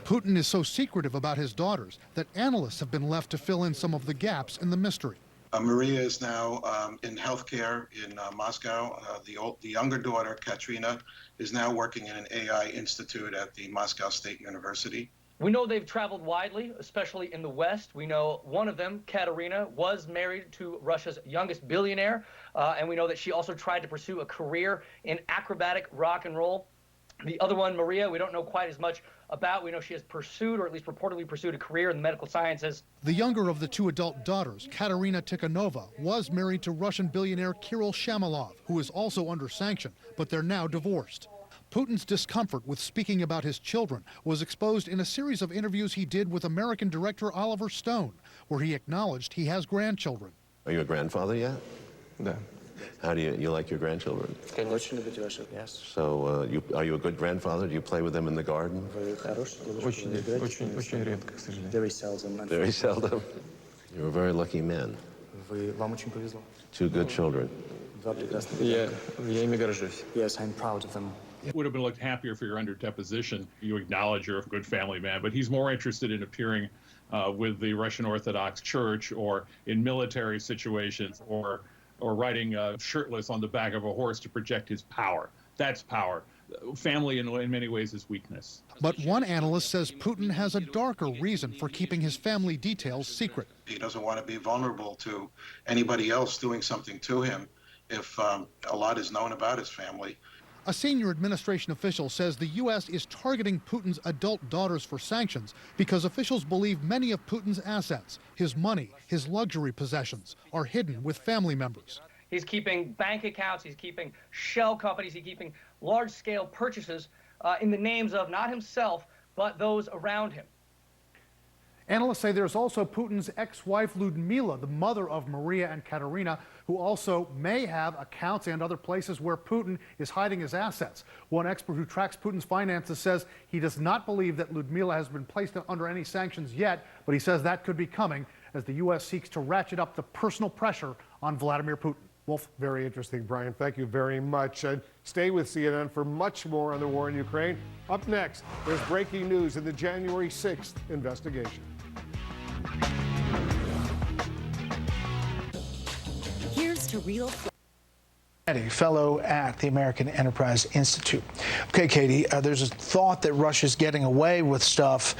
Putin is so secretive about his daughters that analysts have been left to fill in some of the gaps in the mystery. Maria is now in healthcare in Moscow. The younger daughter, Katrina, is now working in an AI institute at the Moscow State University. We know they've traveled widely, especially in the West. We know one of them, Katerina, was married to Russia's youngest billionaire, and we know that she also tried to pursue a career in acrobatic rock and roll. The other one, Maria, we don't know quite as much about. We know she has pursued, or at least reportedly pursued, a career in the medical sciences. The younger of the 2 adult daughters, Katerina Tikhanova, was married to Russian billionaire Kirill Shamalov, who is also under sanction, but they're now divorced. Putin's discomfort with speaking about his children was exposed in a series of interviews he did with American director Oliver Stone, where he acknowledged he has grandchildren. Are you a grandfather yet? No. How do you like your grandchildren? Yes. So are you a good grandfather? Do you play with them in the garden? Very seldom. Very seldom. You're a very lucky man. 2 good children. Yes, I'm proud of them. Would have been looked happier if you're under deposition. You acknowledge you're a good family man, but he's more interested in appearing with the Russian Orthodox Church or in military situations or riding shirtless on the back of a horse to project his power. That's power. Family, in many ways, is weakness. But one analyst says Putin has a darker reason for keeping his family details secret. He doesn't want to be vulnerable to anybody else doing something to him if a lot is known about his family. A senior administration official says the U.S. is targeting Putin's adult daughters for sanctions because officials believe many of Putin's assets, his money, his luxury possessions, are hidden with family members. He's keeping bank accounts, he's keeping shell companies, he's keeping large-scale purchases in the names of not himself, but those around him. Analysts say there's also Putin's ex-wife Lyudmila, the mother of Maria and Katerina, who also may have accounts and other places where Putin is hiding his assets. One expert who tracks Putin's finances says he does not believe that Lyudmila has been placed under any sanctions yet, but he says that could be coming as the U.S. seeks to ratchet up the personal pressure on Vladimir Putin. Wolf, very interesting, Brian. Thank you very much. Stay with CNN for much more on the war in Ukraine. Up next, there's breaking news in the January 6th investigation. Here's to real. Fellow at the American Enterprise Institute. Okay, Katie, there's a thought that Russia's getting away with stuff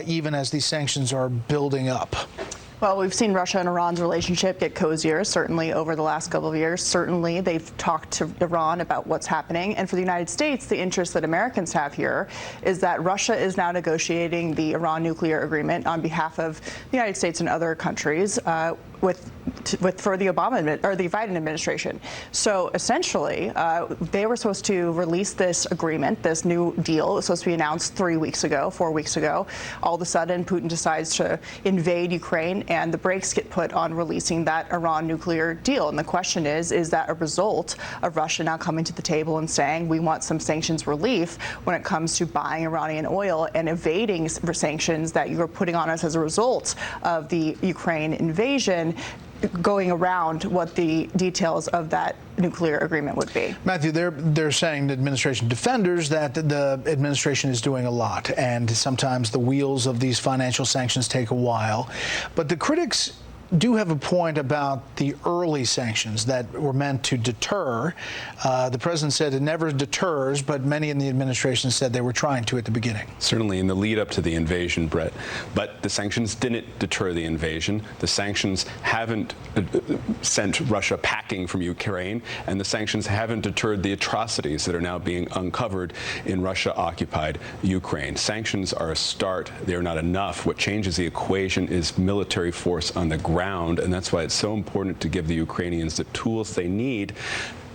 even as these sanctions are building up. Well, we've seen Russia and Iran's relationship get cozier, certainly over the last couple of years. Certainly, they've talked to Iran about what's happening. And for the United States, the interest that Americans have here is that Russia is now negotiating the Iran nuclear agreement on behalf of the United States and other countries. for the Obama or the Biden administration. So essentially, they were supposed to release this agreement, this new deal. It was supposed to be announced 4 weeks ago. All of a sudden, Putin decides to invade Ukraine, and the brakes get put on releasing that Iran nuclear deal. And the question is that a result of Russia now coming to the table and saying we want some sanctions relief when it comes to buying Iranian oil and evading sanctions that you are putting on us as a result of the Ukraine invasion, going around what the details of that nuclear agreement would be? Matthew, they're saying, the administration defenders, that the administration is doing a lot, and sometimes the wheels of these financial sanctions take a while. But the critics do have a point about the early sanctions that were meant to deter. The president said it never deters, but many in the administration said they were trying to at the beginning. Certainly in the lead up to the invasion, Brett. But the sanctions didn't deter the invasion. The sanctions haven't sent Russia packing from Ukraine, and the sanctions haven't deterred the atrocities that are now being uncovered in Russia-occupied Ukraine. Sanctions are a start. They're not enough. What changes the equation is military force on the ground, and that's why it's so important to give the Ukrainians the tools they need,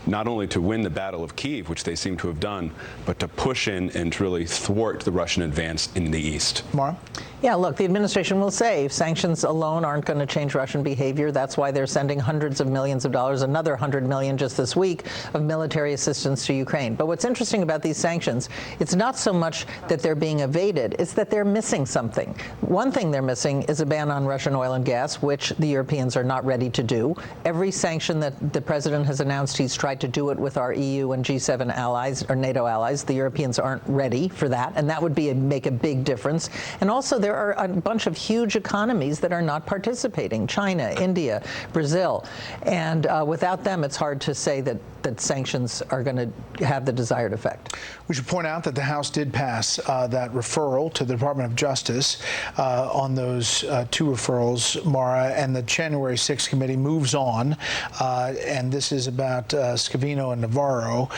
not only to win the Battle of Kyiv, which they seem to have done, but to push in and to really thwart the Russian advance in the east. Mara? Yeah, look, the administration will say sanctions alone aren't going to change Russian behavior. That's why they're sending hundreds of millions of dollars, another 100 million just this week, of military assistance to Ukraine. But what's interesting about these sanctions, it's not so much that they're being evaded, it's that they're missing something. One thing they're missing is a ban on Russian oil and gas, which the Europeans are not ready to do. Every sanction that the president has announced, he's tried to do it with our EU and G7 allies or NATO allies. The Europeans aren't ready for that, and that would make a big difference. And also, there are a bunch of huge economies that are not participating: China, India, Brazil. And without them, it's hard to say that sanctions are going to have the desired effect. We should point out that the House did pass that referral to the Department of Justice on those two referrals, Mara, and the January 6th committee moves on. And this is about Scavino and Navarro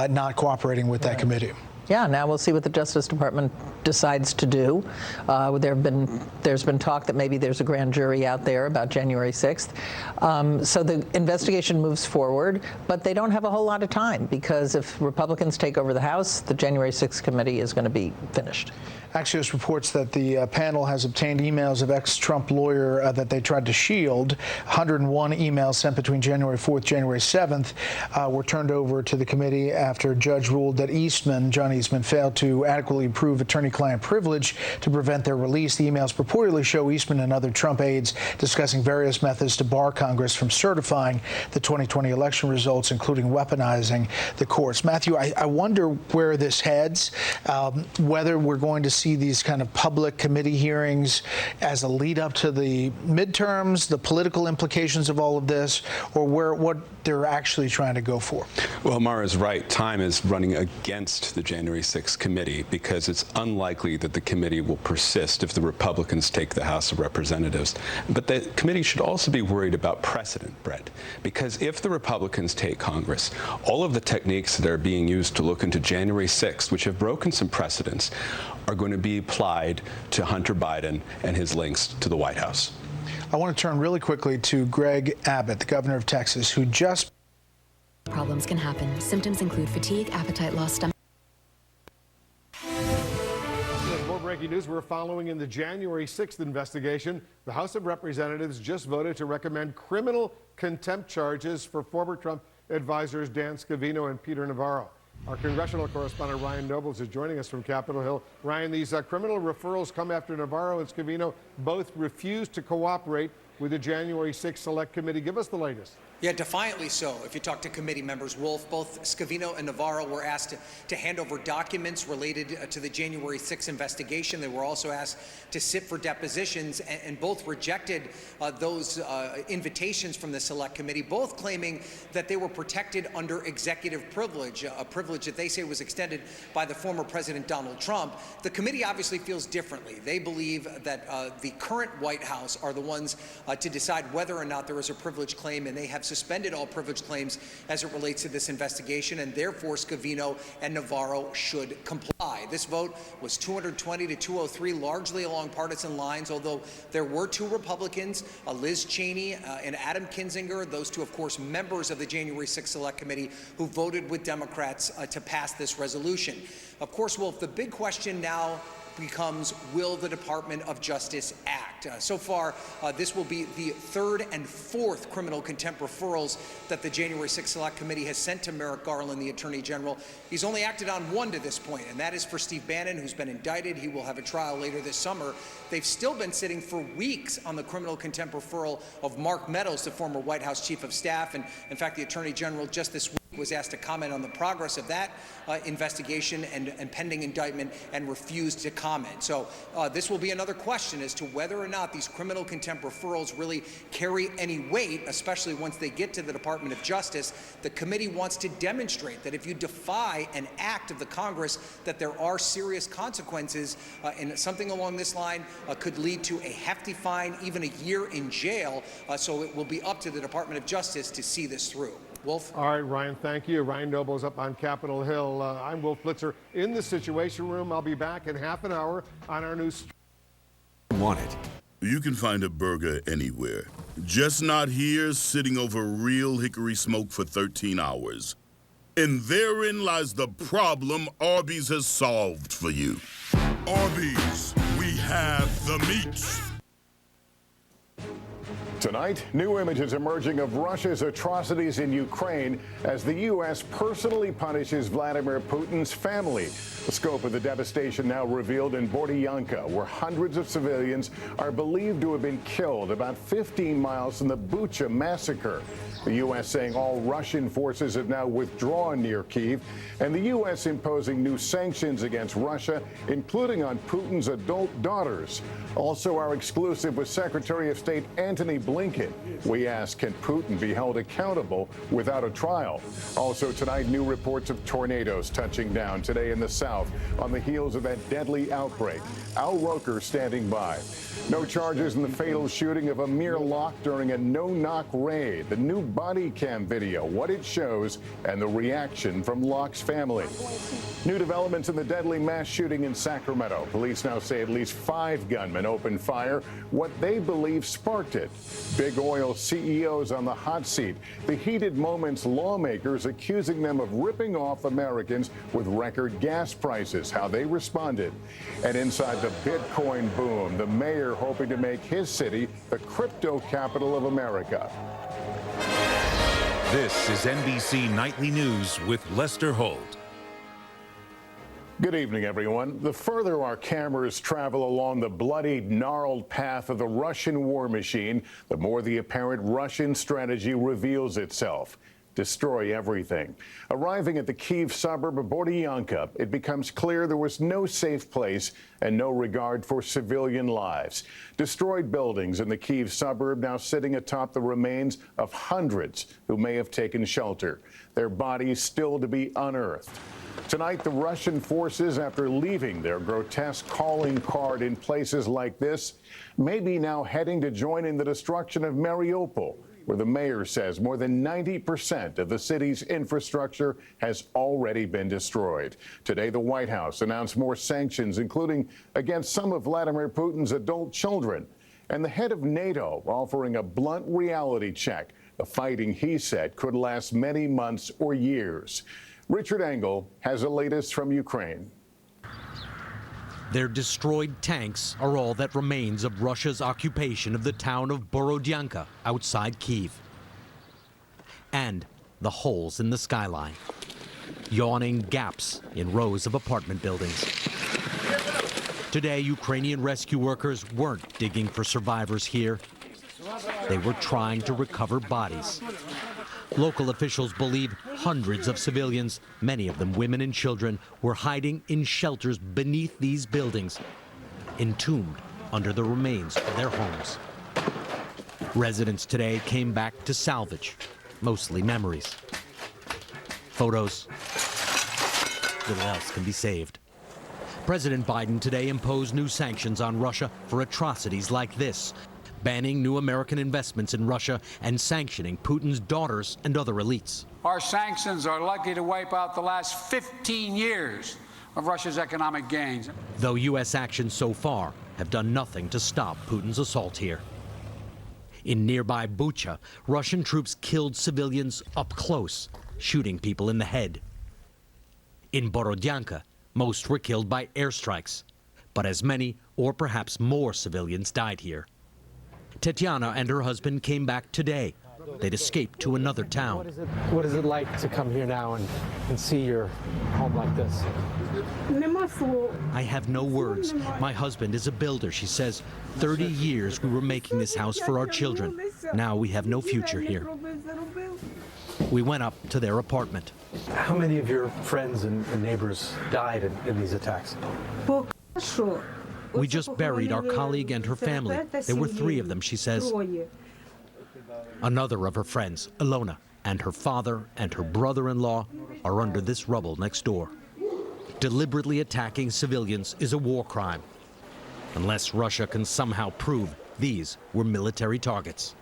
not cooperating with that committee. Yeah, now we'll see what the Justice Department decides to do. There's been talk that maybe there's a grand jury out there about January 6th. So the investigation moves forward, but they don't have a whole lot of time, because if Republicans take over the House, the January 6th committee is going to be finished. Axios reports that the panel has obtained emails of ex-Trump lawyer that they tried to shield. 101 emails sent between January 4th, January 7th were turned over to the committee after a judge ruled that John Eastman failed to adequately prove attorney-client privilege to prevent their release. The emails purportedly show Eastman and other Trump aides discussing various methods to bar Congress from certifying the 2020 election results, including weaponizing the courts. Matthew, I wonder where this heads, whether we're going to see these kind of public committee hearings as a lead up to the midterms, the political implications of all of this, or what they're actually trying to go for. Well, Mara's right. Time is running against the January 6th committee, because it's unlikely that the committee will persist if the Republicans take the House of Representatives. But the committee should also be worried about precedent, Brett, because if the Republicans take Congress, all of the techniques that are being used to look into January 6th, which have broken some precedents, are going to be applied to Hunter Biden and his links to the White House. I want to turn really quickly to Greg Abbott, the governor of Texas, who just... Problems can happen. Symptoms include fatigue, appetite loss, stomach... More breaking news we're following in the January 6th investigation. The House of Representatives just voted to recommend criminal contempt charges for former Trump advisors Dan Scavino and Peter Navarro. Our congressional correspondent Ryan Nobles is joining us from Capitol Hill. Ryan, these criminal referrals come after Navarro and Scavino both refused to cooperate with the January 6th Select Committee. Give us the latest. Yeah, defiantly so. If you talk to committee members, Wolf, both Scavino and Navarro were asked to hand over documents related to the January 6th investigation. They were also asked to sit for depositions, and both rejected those invitations from the Select Committee, both claiming that they were protected under executive privilege, a privilege that they say was extended by the former President Donald Trump. The committee obviously feels differently. They believe that the current White House are the ones to decide whether or not there is a privilege claim, and they have suspended all privilege claims as it relates to this investigation, and therefore Scavino and Navarro should comply. This vote was 220 to 203, largely along partisan lines, although there were two Republicans, Liz Cheney and Adam Kinzinger, those two, of course, members of the January 6th Select Committee, who voted with Democrats to pass this resolution. Of course, Wolf, the big question now becomes, will the Department of Justice act? So far, this will be the third and fourth criminal contempt referrals that the January 6th Select Committee has sent to Merrick Garland, the Attorney General. He's only acted on one to this point, and that is for Steve Bannon, who's been indicted. He will have a trial later this summer. They've still been sitting for weeks on the criminal contempt referral of Mark Meadows, the former White House Chief of Staff. And in fact, the Attorney General just this week was asked to comment on the progress of that investigation and pending indictment, and refused to comment. So this will be another question as to whether or not these criminal contempt referrals really carry any weight, especially once they get to the Department of Justice. The committee wants to demonstrate that if you defy an act of the Congress, that there are serious consequences, and something along this line could lead to a hefty fine, even a year in jail. So it will be up to the Department of Justice to see this through. Wolf? All right, Ryan, thank you. Ryan Noble's up on Capitol Hill. I'm Wolf Blitzer in the Situation Room. I'll be back in half an hour on our news. Want it? You can find a burger anywhere, just not here sitting over real hickory smoke for 13 hours. And therein lies the problem Arby's has solved for you. Arby's, we have the meats. Tonight, new images emerging of Russia's atrocities in Ukraine as the U.S. personally punishes Vladimir Putin's family. The scope of the devastation now revealed in Bordyanka, where hundreds of civilians are believed to have been killed about 15 miles from the Bucha massacre. The U.S. saying all Russian forces have now withdrawn near Kyiv, and the U.S. imposing new sanctions against Russia, including on Putin's adult daughters. Also, our exclusive with Secretary of State Antony Blinken. We ask, can Putin be held accountable without a trial? Also tonight, new reports of tornadoes touching down today in the south on the heels of that deadly outbreak. Al Roker standing by. No charges in the fatal shooting of Amir Locke during a no-knock raid. The new body cam video, what it shows, and the reaction from Locke's family. New developments in the deadly mass shooting in Sacramento. Police now say at least 5 gunmen opened fire. What they believe sparked it. Big oil CEOs on the hot seat. The heated moments lawmakers accusing them of ripping off Americans with record gas prices. How they responded. And inside the Bitcoin boom, the mayor hoping to make his city the crypto capital of America. This is NBC Nightly News with Lester Holt. Good evening, everyone. The further our cameras travel along the bloodied, gnarled path of the Russian war machine, the more the apparent Russian strategy reveals itself. Destroy everything. Arriving at the Kyiv suburb of Bordyanka, it becomes clear there was no safe place and no regard for civilian lives. Destroyed buildings in the Kyiv suburb now sitting atop the remains of hundreds who may have taken shelter. Their bodies still to be unearthed. Tonight, the Russian forces, after leaving their grotesque calling card in places like this, may be now heading to join in the destruction of Mariupol, where the mayor says more than 90% of the city's infrastructure has already been destroyed. Today, the White House announced more sanctions, including against some of Vladimir Putin's adult children. And the head of NATO offering a blunt reality check. The fighting, he said, could last many months or years. Richard Engel has the latest from Ukraine. Their destroyed tanks are all that remains of Russia's occupation of the town of Borodyanka outside Kyiv. And the holes in the skyline, yawning gaps in rows of apartment buildings. Today, Ukrainian rescue workers weren't digging for survivors here. They were trying to recover bodies. Local officials believe hundreds of civilians, many of them women and children, were hiding in shelters beneath these buildings, entombed under the remains of their homes. Residents today came back to salvage, mostly memories. Photos, little else can be saved. President Biden today imposed new sanctions on Russia for atrocities like this. banning new American investments in Russia and sanctioning Putin's daughters and other elites. Our sanctions are likely to wipe out the last 15 years of Russia's economic gains. Though U.S. actions so far have done nothing to stop Putin's assault here. In nearby Bucha, Russian troops killed civilians up close, shooting people in the head. In Borodyanka, most were killed by airstrikes, but as many or perhaps more civilians died here. Tetiana and her husband came back today. They'd escaped to another town. What is it like to come here now and see your home like this? I have no words. My husband is a builder. She says 30 years we were making this house for our children. Now we have no future here. We went up to their apartment. How many of your friends and neighbors died in these attacks? We just buried our colleague and her family. There were 3 of them, she says. Another of her friends, Ilona, and her father and her brother-in-law are under this rubble next door. Deliberately attacking civilians is a war crime, unless Russia can somehow prove these were military targets.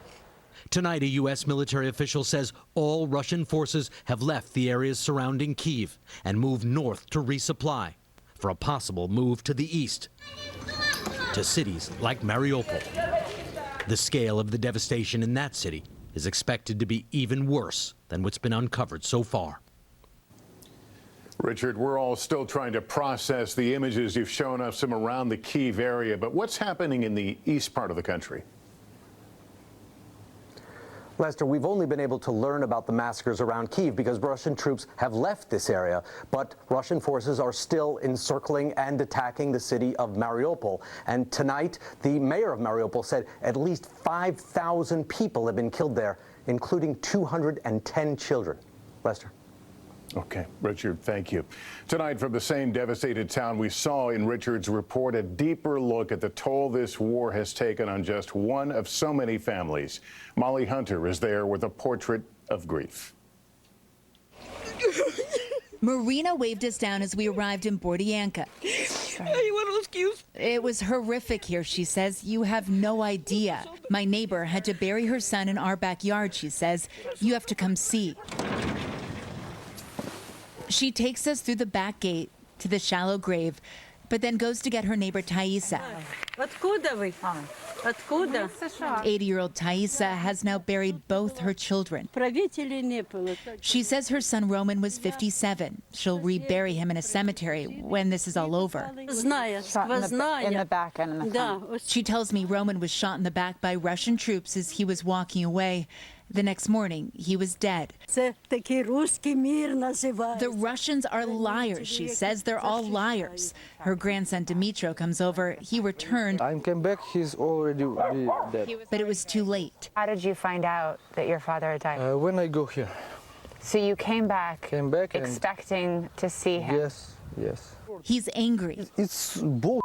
Tonight, a U.S. military official says all Russian forces have left the areas surrounding Kyiv and moved north to resupply for a possible move to the east, to cities like Mariupol. The scale of the devastation in that city is expected to be even worse than what's been uncovered so far. Richard, we're all still trying to process the images you've shown us from around the Kyiv area, but what's happening in the east part of the country? Lester, we've only been able to learn about the massacres around Kyiv because Russian troops have left this area, but Russian forces are still encircling and attacking the city of Mariupol. And tonight, the mayor of Mariupol said at least 5,000 people have been killed there, including 210 children. Lester. Okay, Richard, thank you. Tonight, from the same devastated town, we saw in Richard's report a deeper look at the toll this war has taken on just one of so many families. Molly Hunter is there with a portrait of grief. Marina waved us down as we arrived in Bordianka. It was horrific here, she says. You have no idea. My neighbor had to bury her son in our backyard, she says. You have to come see. She takes us through the back gate to the shallow grave, but then goes to get her neighbor Taisa. 80-year-old Taisa has now buried both her children. She says her son Roman was 57. She'll rebury him in a cemetery when this is all over. In the back and in the front. She tells me Roman was shot in the back by Russian troops as he was walking away. The next morning, he was dead. The Russians are liars, she says. They're all liars. Her grandson, Dmitro, comes over. He returned. I came back, he's already dead. But it was too late. How did you find out that your father had died? When I go here. So you came back expecting to see him? Yes, yes. He's angry. It's bull.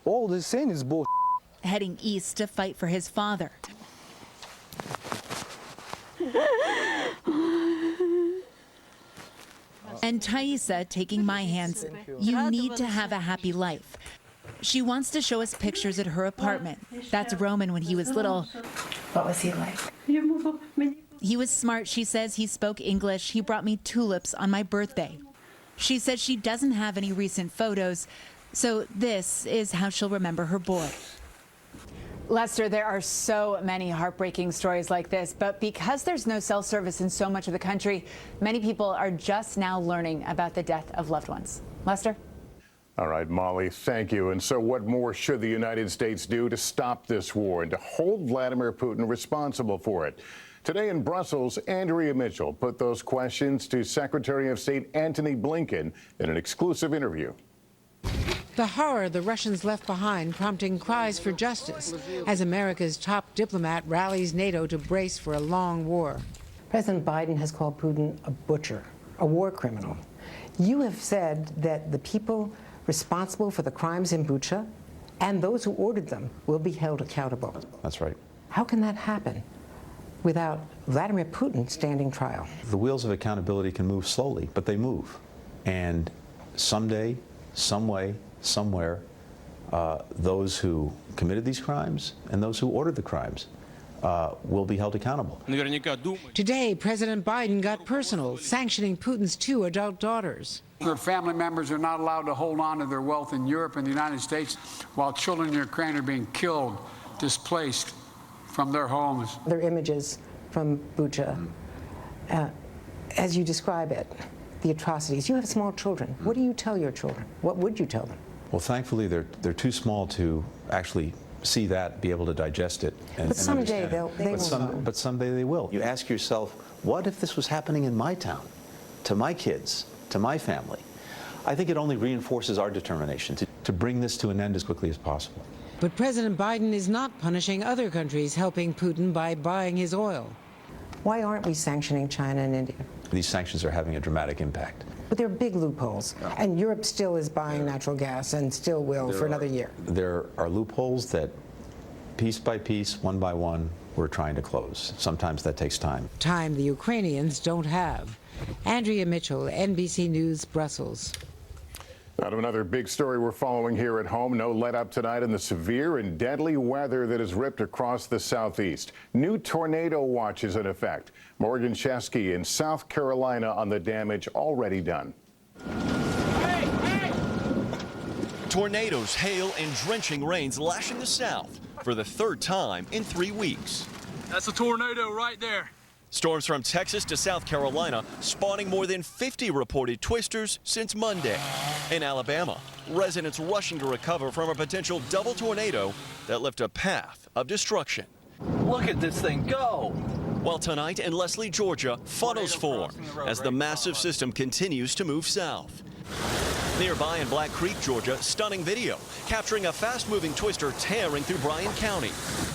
All they're saying is bull. Heading east to fight for his father. And Taisa taking my hands. You need to have a happy life. She wants to show us pictures at her apartment. That's Roman when he was little. What was he like? He was smart, she says. He spoke English. He brought me tulips on my birthday. She says she doesn't have any recent photos, so this is how she'll remember her boy. Lester, there are so many heartbreaking stories like this, but because there's no cell service in so much of the country, many people are just now learning about the death of loved ones. Lester? All right, Molly, thank you. And so what more should the United States do to stop this war and to hold Vladimir Putin responsible for it? Today in Brussels, Andrea Mitchell put those questions to Secretary of State Antony Blinken in an exclusive interview. The horror the Russians left behind prompting cries for justice as America's top diplomat rallies NATO to brace for a long war. President Biden has called Putin a butcher, a war criminal. You have said that the people responsible for the crimes in Bucha and those who ordered them will be held accountable. That's right. How can that happen without Vladimir Putin standing trial? The wheels of accountability can move slowly, but they move. And someday, some way, somewhere, those who committed these crimes and those who ordered the crimes will be held accountable. Today, President Biden got personal, sanctioning Putin's 2 adult daughters. Their family members are not allowed to hold on to their wealth in Europe and the United States while children in Ukraine are being killed, displaced from their homes. There are images from Bucha. As you describe it, the atrocities. You have small children. What do you tell your children? What would you tell them? Well, thankfully, they're too small to actually see that, be able to digest it. But someday they will. But someday they will. You ask yourself, what if this was happening in my town, to my kids, to my family? I think it only reinforces our determination to bring this to an end as quickly as possible. But President Biden is not punishing other countries helping Putin by buying his oil. Why aren't we sanctioning China and India? These sanctions are having a dramatic impact. But there are big loopholes, and Europe still is buying natural gas and still will for another year. There are loopholes that, piece by piece, one by one, we're trying to close. Sometimes that takes time. Time the Ukrainians don't have. Andrea Mitchell, NBC News, Brussels. Out of another big story we're following here at home. No let up tonight in the severe and deadly weather that has ripped across the southeast. New tornado watch is in effect. Morgan Chesky in South Carolina on the damage already done. Tornadoes, hail, and drenching rains lashing the south for the 3rd time in 3 weeks. That's a tornado right there. Storms from Texas to South Carolina spawning more than 50 reported twisters since Monday. In Alabama, residents rushing to recover from a potential double tornado that left a path of destruction. Look at this thing go! While tonight in Leslie, Georgia, funnels form as the massive system continues to move south. Nearby in Black Creek, Georgia, stunning video capturing a fast-moving twister tearing through Bryan County,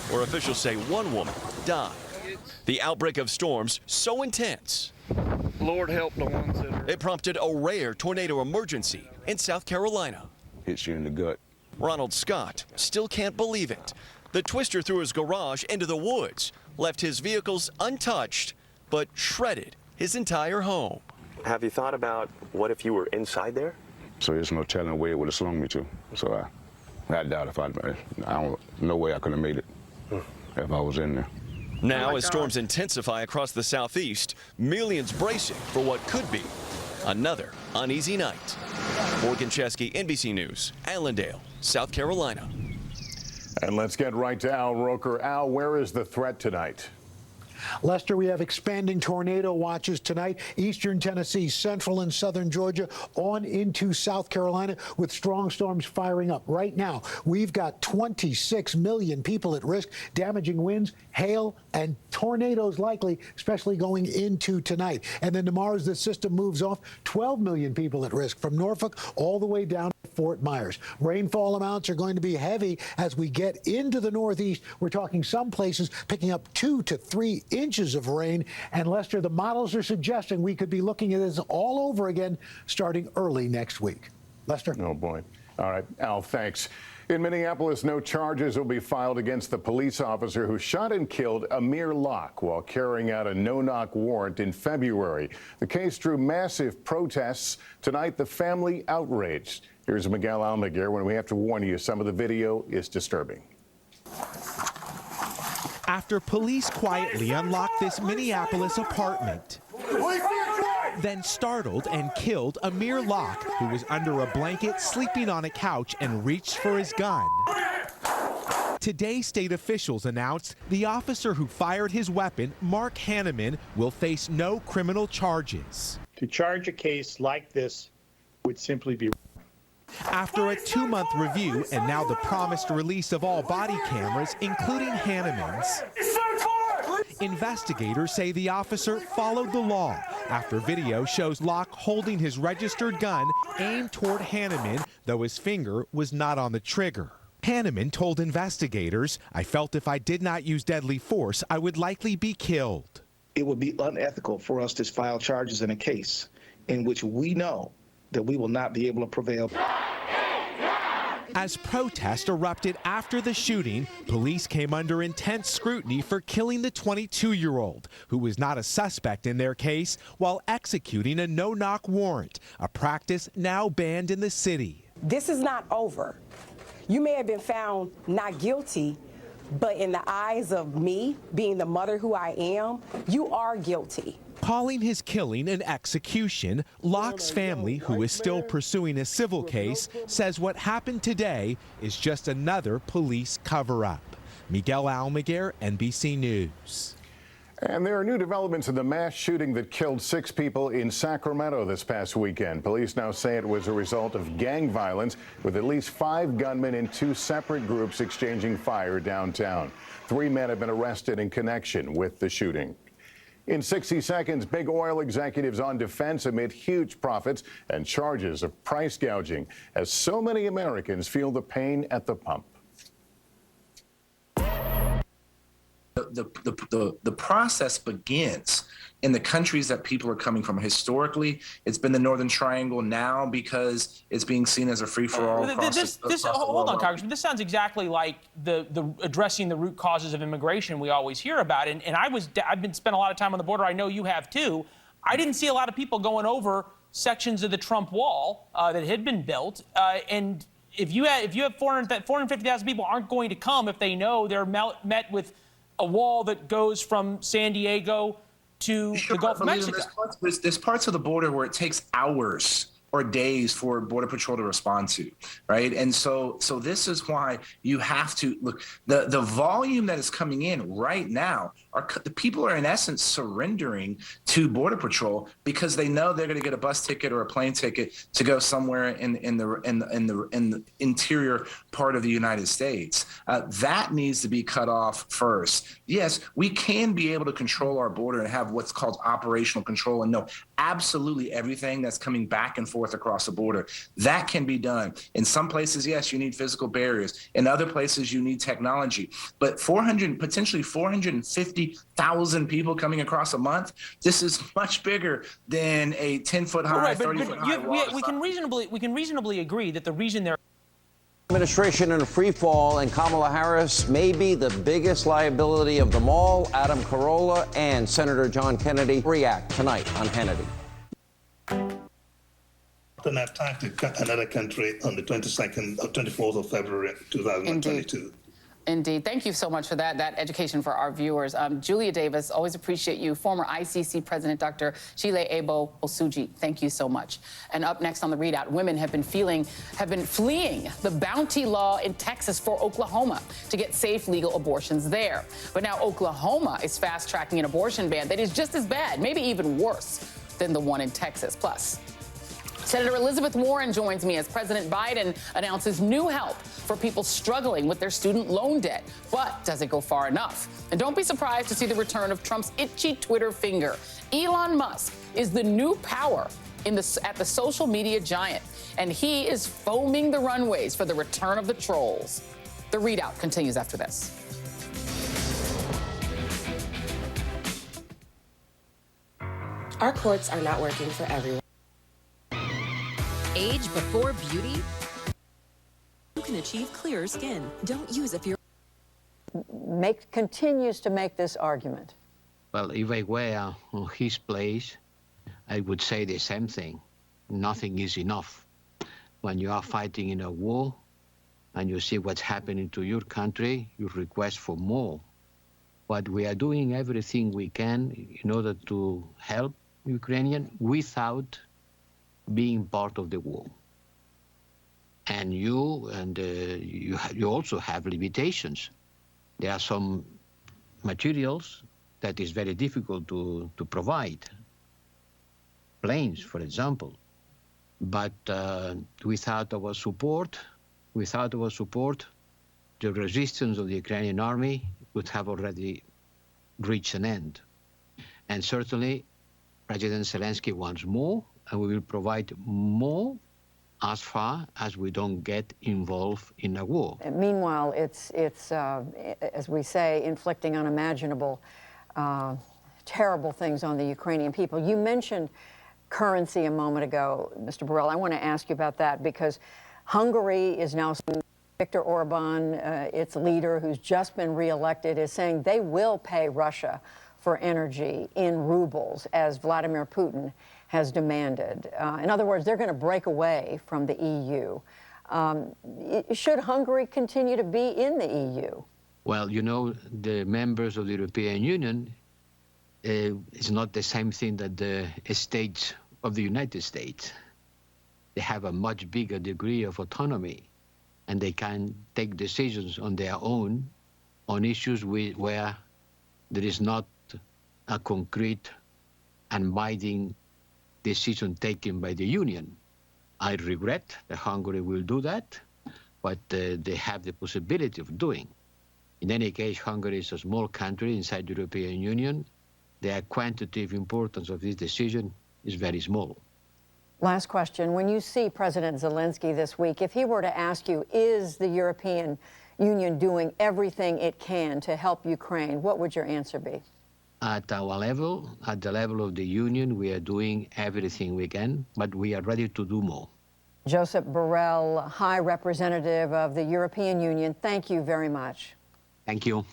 where officials say one woman died. The outbreak of storms so intense, Lord help the ones that are... it prompted a rare tornado emergency in South Carolina. Hits you in the gut. Ronald Scott still can't believe it. The twister threw his garage into the woods, left his vehicles untouched, but shredded his entire home. Have you thought about what if you were inside there? So there's no telling where it would have slung me to. So I doubt if no way I could have made it if I was in there. Now, as storms intensify across the southeast, millions bracing for what could be another uneasy night. Morgan Chesky, NBC News, Allendale, South Carolina. And let's get right to Al Roker. Al, where is the threat tonight? Lester, we have expanding tornado watches tonight. Eastern Tennessee, central and southern Georgia, on into South Carolina with strong storms firing up. Right now, we've got 26 million people at risk, damaging winds, hail, and tornadoes likely, especially going into tonight. And then tomorrow, as the system moves off, 12 million people at risk from Norfolk all the way down to Fort Myers. Rainfall amounts are going to be heavy as we get into the Northeast. We're talking some places picking up 2 to 3 inches of rain. And Lester, the models are suggesting we could be looking at this all over again starting early next week. Lester? Oh, boy. All right, Al, thanks. In Minneapolis, no charges will be filed against the police officer who shot and killed Amir Locke while carrying out a no-knock warrant in February. The case drew massive protests. Tonight, the family outraged. Here's Miguel Almaguer when we have to warn you, some of the video is disturbing. After police quietly unlocked this Minneapolis apartment, then startled and killed Amir Locke, who was under a blanket sleeping on a couch and reached for his gun. Today, state officials announced the officer who fired his weapon, Mark Hanneman, will face no criminal charges. To charge a case like this would simply be After a 2-month review and now the promised release of all body cameras, including Hanneman's, investigators say the officer followed the law after video shows Locke holding his registered gun aimed toward Hanneman, though his finger was not on the trigger. Hanneman told investigators, "I felt if I did not use deadly force, I would likely be killed." It would be unethical for us to file charges in a case in which we know that we will not be able to prevail. As protests erupted after the shooting, police came under intense scrutiny for killing the 22-year-old, who was not a suspect in their case, while executing a no-knock warrant, a practice now banned in the city. This is not over. You may have been found not guilty, but in the eyes of me, being the mother who I am, you are guilty. Calling his killing an execution, Locke's family, who is still pursuing a civil case, says what happened today is just another police cover-up. Miguel Almaguer, NBC News. And there are new developments in the mass shooting that killed 6 people in Sacramento this past weekend. Police now say it was a result of gang violence, with at least 5 gunmen in 2 separate groups exchanging fire downtown. 3 men have been arrested in connection with the shooting. In 60 seconds, big oil executives on defense amid huge profits and charges of price gouging, as so many Americans feel the pain at the pump. The process begins in the countries that people are coming from. Historically, it's been the Northern Triangle. Now, because it's being seen as a free-for-all. Hold on, Congressman. This sounds exactly like the addressing the root causes of immigration we always hear about. And I've been spent a lot of time on the border. I know you have too. I didn't see a lot of people going over sections of the Trump wall that had been built. And if you have 450,000 people aren't going to come if they know they're met with a wall that goes from San Diego to the Gulf of Mexico. There's parts of the border where it takes hours or days for Border Patrol to respond to, right? And so this is why you have to look. The volume that is coming in right now, the people are in essence surrendering to Border Patrol because they know they're going to get a bus ticket or a plane ticket to go somewhere in the interior part of the United States. That needs to be cut off first. Yes, we can be able to control our border and have what's called operational control and know absolutely everything that's coming back and forth across the border. That can be done. In some places, yes, you need physical barriers. In other places, you need technology. But potentially 450,000 people coming across a month, this is much bigger than a 10-foot high, 30-foot high wall. We can reasonably agree that the reason they're Administration in a free fall, and Kamala Harris may be the biggest liability of them all. Adam Carolla and Senator John Kennedy react tonight on Hannity. An attack another country on the 22nd or 24th of February 2022. Indeed. Thank you so much for that education for our viewers. Julia Davis, always appreciate you. Former ICC President Dr. Chile Ebo Osuji, thank you so much. And up next on the readout, women have been fleeing the bounty law in Texas for Oklahoma to get safe legal abortions there. But now Oklahoma is fast-tracking an abortion ban that is just as bad, maybe even worse than the one in Texas. Plus, Senator Elizabeth Warren joins me as President Biden announces new help for people struggling with their student loan debt. But does it go far enough? And don't be surprised to see the return of Trump's itchy Twitter finger. Elon Musk is the new power at the social media giant, and he is foaming the runways for the return of the trolls. The readout continues after this. Our courts are not working for everyone. Age before beauty? You can achieve clearer skin. Don't use if you're... Continues to make this argument. Well, if I were on his place, I would say the same thing. Nothing is enough. When you are fighting in a war and you see what's happening to your country, you request for more. But we are doing everything we can in order to help Ukrainians without being part of the war. And you also have limitations. There are some materials that is very difficult to provide. Planes, for example. But without our support, the resistance of the Ukrainian army would have already reached an end. And certainly, President Zelenskyy wants more, and we will provide more as far as we don't get involved in a war. And meanwhile, it's as we say, inflicting unimaginable, terrible things on the Ukrainian people. You mentioned currency a moment ago, Mr. Borrell. I want to ask you about that because Hungary is now, Viktor Orban, its leader, who's just been reelected, is saying they will pay Russia for energy in rubles, as Vladimir Putin has demanded. In other words, they're going to break away from the EU. Should Hungary continue to be in the EU? Well, you know, the members of the European Union is not the same thing that the states of the United States. They have a much bigger degree of autonomy, and they can take decisions on their own on issues where there is not a concrete and binding decision taken by the Union. I regret that Hungary will do that, but they have the possibility of doing. In any case, Hungary is a small country inside the European Union. The quantitative importance of this decision is very small. Last question. When you see President Zelenskyy this week, if he were to ask you, is the European Union doing everything it can to help Ukraine, what would your answer be? At our level, at the level of the Union, we are doing everything we can, but we are ready to do more. Josep Borrell, High Representative of the European Union, thank you very much. Thank you.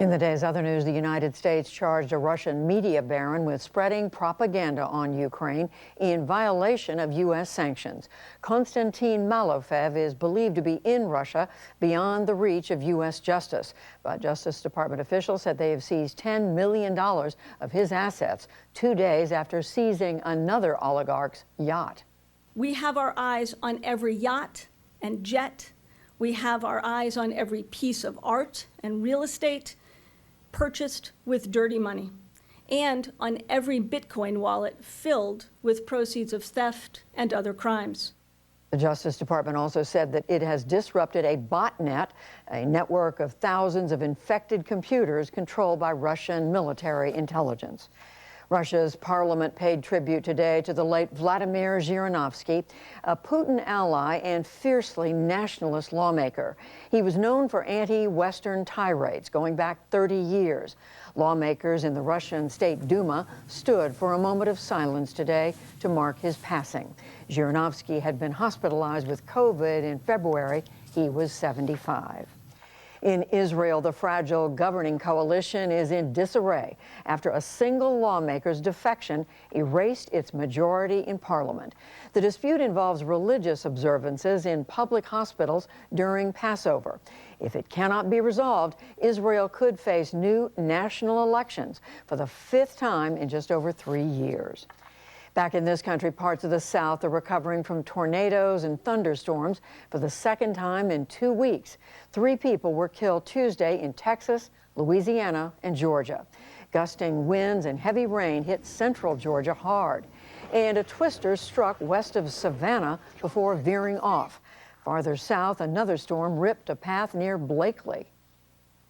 In the day's other news, the United States charged a Russian media baron with spreading propaganda on Ukraine in violation of U.S. sanctions. Konstantin Malofev is believed to be in Russia beyond the reach of U.S. justice. But Justice Department officials said they have seized $10 million of his assets 2 days after seizing another oligarch's yacht. We have our eyes on every yacht and jet. We have our eyes on every piece of art and real estate purchased with dirty money, and on every Bitcoin wallet filled with proceeds of theft and other crimes. The Justice Department also said that it has disrupted a botnet, a network of thousands of infected computers controlled by Russian military intelligence. Russia's parliament paid tribute today to the late Vladimir Zhirinovsky, a Putin ally and fiercely nationalist lawmaker. He was known for anti-Western tirades going back 30 years. Lawmakers in the Russian State Duma stood for a moment of silence today to mark his passing. Zhirinovsky had been hospitalized with COVID in February. He was 75. In Israel, the fragile governing coalition is in disarray after a single lawmaker's defection erased its majority in parliament. The dispute involves religious observances in public hospitals during Passover. If it cannot be resolved, Israel could face new national elections for the 5th time in just over 3 years. Back in this country, parts of the South are recovering from tornadoes and thunderstorms for the 2nd time in 2 weeks. 3 people were killed Tuesday in Texas, Louisiana, and Georgia. Gusting winds and heavy rain hit central Georgia hard. And a twister struck west of Savannah before veering off. Farther south, another storm ripped a path near Blakely.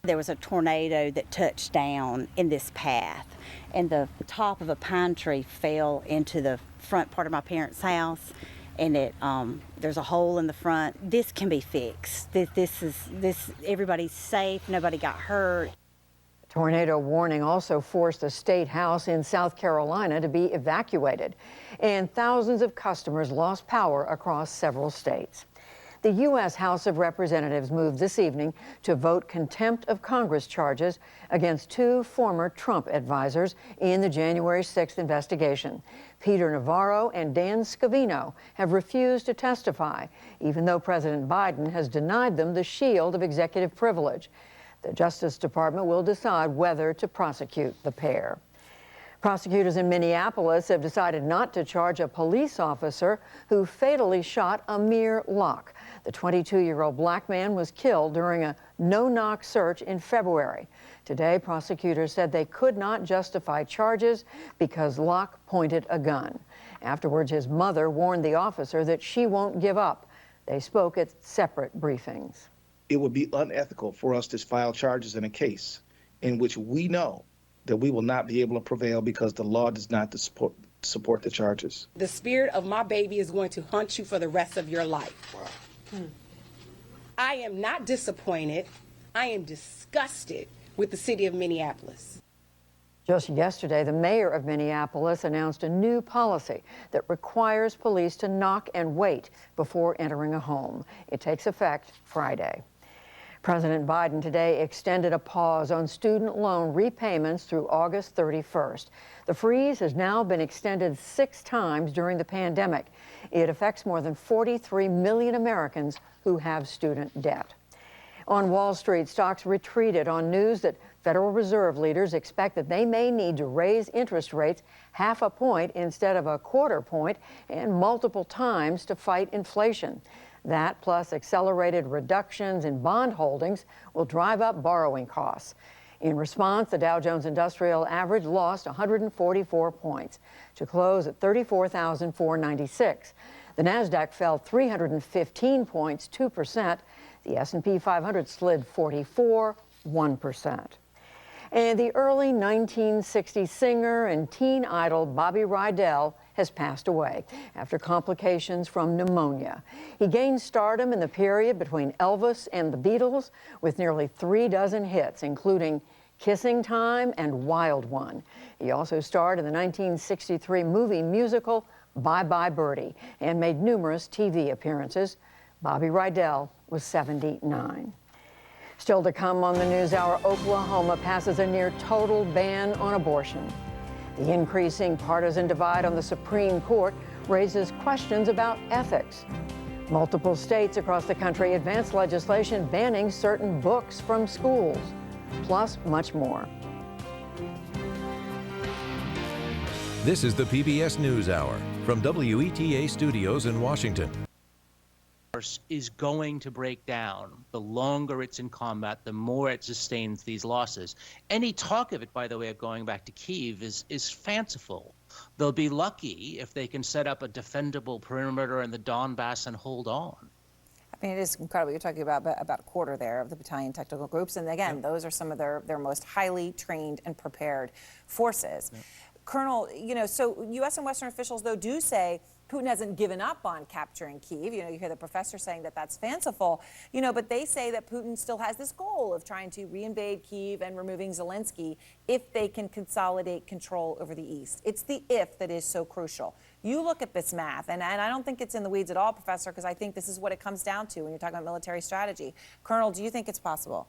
There was a tornado that touched down in this path, and the top of a pine tree fell into the front part of my parents' house, and there's a hole in the front. This can be fixed. Everybody's safe. Nobody got hurt. A tornado warning also forced a state house in South Carolina to be evacuated, and thousands of customers lost power across several states. The U.S. House of Representatives moved this evening to vote contempt of Congress charges against 2 former Trump advisors in the January 6th investigation. Peter Navarro and Dan Scavino have refused to testify, even though President Biden has denied them the shield of executive privilege. The Justice Department will decide whether to prosecute the pair. Prosecutors in Minneapolis have decided not to charge a police officer who fatally shot Amir Locke. The 22-year-old black man was killed during a no-knock search in February. Today, prosecutors said they could not justify charges because Locke pointed a gun. Afterwards, his mother warned the officer that she won't give up. They spoke at separate briefings. It would be unethical for us to file charges in a case in which we know that we will not be able to prevail because the law does not support the charges. The spirit of my baby is going to haunt you for the rest of your life. Wow. I am not disappointed. I am disgusted with the city of Minneapolis. Just yesterday, the mayor of Minneapolis announced a new policy that requires police to knock and wait before entering a home. It takes effect Friday. President Biden today extended a pause on student loan repayments through August 31st. The freeze has now been extended 6 times during the pandemic. It affects more than 43 million Americans who have student debt. On Wall Street, stocks retreated on news that Federal Reserve leaders expect that they may need to raise interest rates 0.5 point instead of 1/4 point and multiple times to fight inflation. That, plus accelerated reductions in bond holdings, will drive up borrowing costs. In response, the Dow Jones Industrial Average lost 144 points to close at 34,496. The Nasdaq fell 315 points, 2%. The S&P 500 slid 44, 1%. And the early 1960s singer and teen idol Bobby Rydell has passed away after complications from pneumonia. He gained stardom in the period between Elvis and the Beatles with nearly 36 hits, including Kissing Time and Wild One. He also starred in the 1963 movie musical Bye Bye Birdie and made numerous TV appearances. Bobby Rydell was 79. Still to come on the NewsHour, Oklahoma passes a near total ban on abortion. The increasing partisan divide on the Supreme Court raises questions about ethics. Multiple states across the country advance legislation banning certain books from schools, plus much more. This is the PBS NewsHour from WETA Studios in Washington. Is going to break down. The longer it's in combat, the more it sustains these losses. Any talk of it, by the way, of going back to Kyiv is fanciful. They'll be lucky if they can set up a defendable perimeter in the Donbass and hold on. I mean, it is incredible. You're talking about a quarter there of the battalion technical groups. And again, those are some of their most highly trained and prepared forces. Colonel, so U.S. and Western officials, though, do say Putin hasn't given up on capturing Kyiv. You hear the professor saying that that's fanciful, but they say that Putin still has this goal of trying to reinvade Kyiv and removing Zelenskyy if they can consolidate control over the east. It's the if that is so crucial. You look at this math, and I don't think it's in the weeds at all, Professor, because I think this is what it comes down to when you're talking about military strategy. Colonel, do you think it's possible?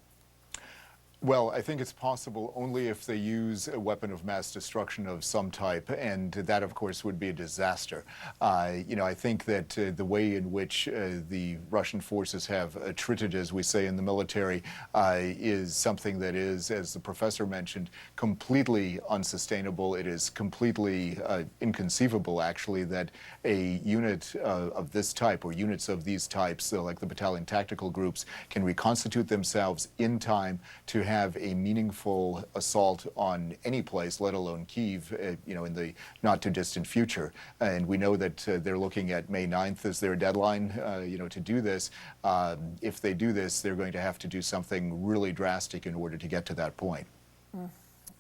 Well, I think it's possible only if they use a weapon of mass destruction of some type, and that, of course, would be a disaster. I think that the way in which the Russian forces have treated, as we say in the military, is something that is, as the professor mentioned, completely unsustainable. It is completely inconceivable, actually, that a unit of this type or units of these types, like the battalion tactical groups, can reconstitute themselves in time to have a meaningful assault on any place, let alone Kyiv, in the not too distant future. And we know that they're looking at May 9th as their deadline, to do this. If they do this, they're going to have to do something really drastic in order to get to that point. All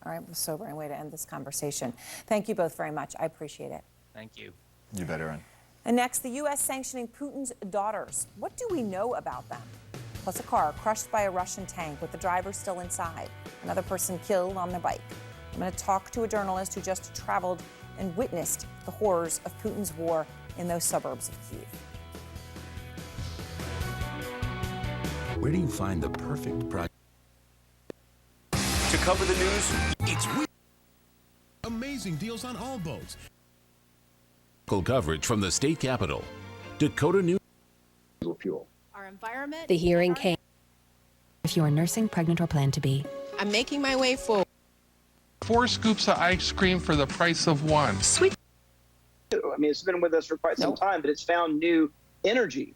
right, a sobering way to end this conversation. Thank you both very much. I appreciate it. Thank you. You bet, Aaron. And next, the U.S. sanctioning Putin's daughters. What do we know about them? Plus a car crushed by a Russian tank with the driver still inside. Another person killed on their bike. I'm going to talk to a journalist who just traveled and witnessed the horrors of Putin's war in those suburbs of Kyiv. Where do you find the perfect project? To cover the news, it's amazing deals on all boats. Full coverage from the state capitol. Dakota News. Fuel. Our environment. The hearing came. If you are nursing, pregnant, or plan to be. I'm making my way forward. 4 scoops of ice cream for the price of 1. Sweet. I mean, it's been with us for quite some time, but it's found new energy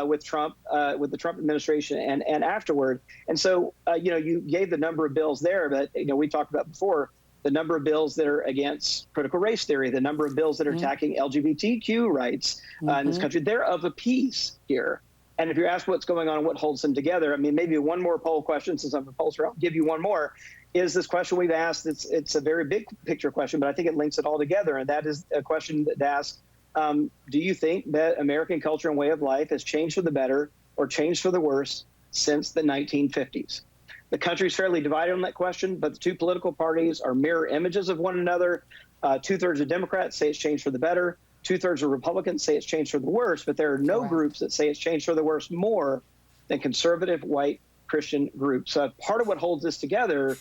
with Trump, with the Trump administration and afterward. And so, you gave the number of bills there, but, we talked about before, the number of bills that are against critical race theory, the number of bills that are attacking LGBTQ rights in this country, they're of a piece here. And if you're asked what's going on and what holds them together, I mean, maybe one more poll question, since I'm a pollster, I'll give you one more, is this question we've asked. It's a very big picture question, but I think it links it all together. And that is a question that asks, do you think that American culture and way of life has changed for the better or changed for the worse since the 1950s? The country's fairly divided on that question, but the two political parties are mirror images of one another. 2/3 of Democrats say it's changed for the better. 2/3 of Republicans say it's changed for the worse, but there are no groups that say it's changed for the worse more than conservative white Christian groups. Part of what holds this together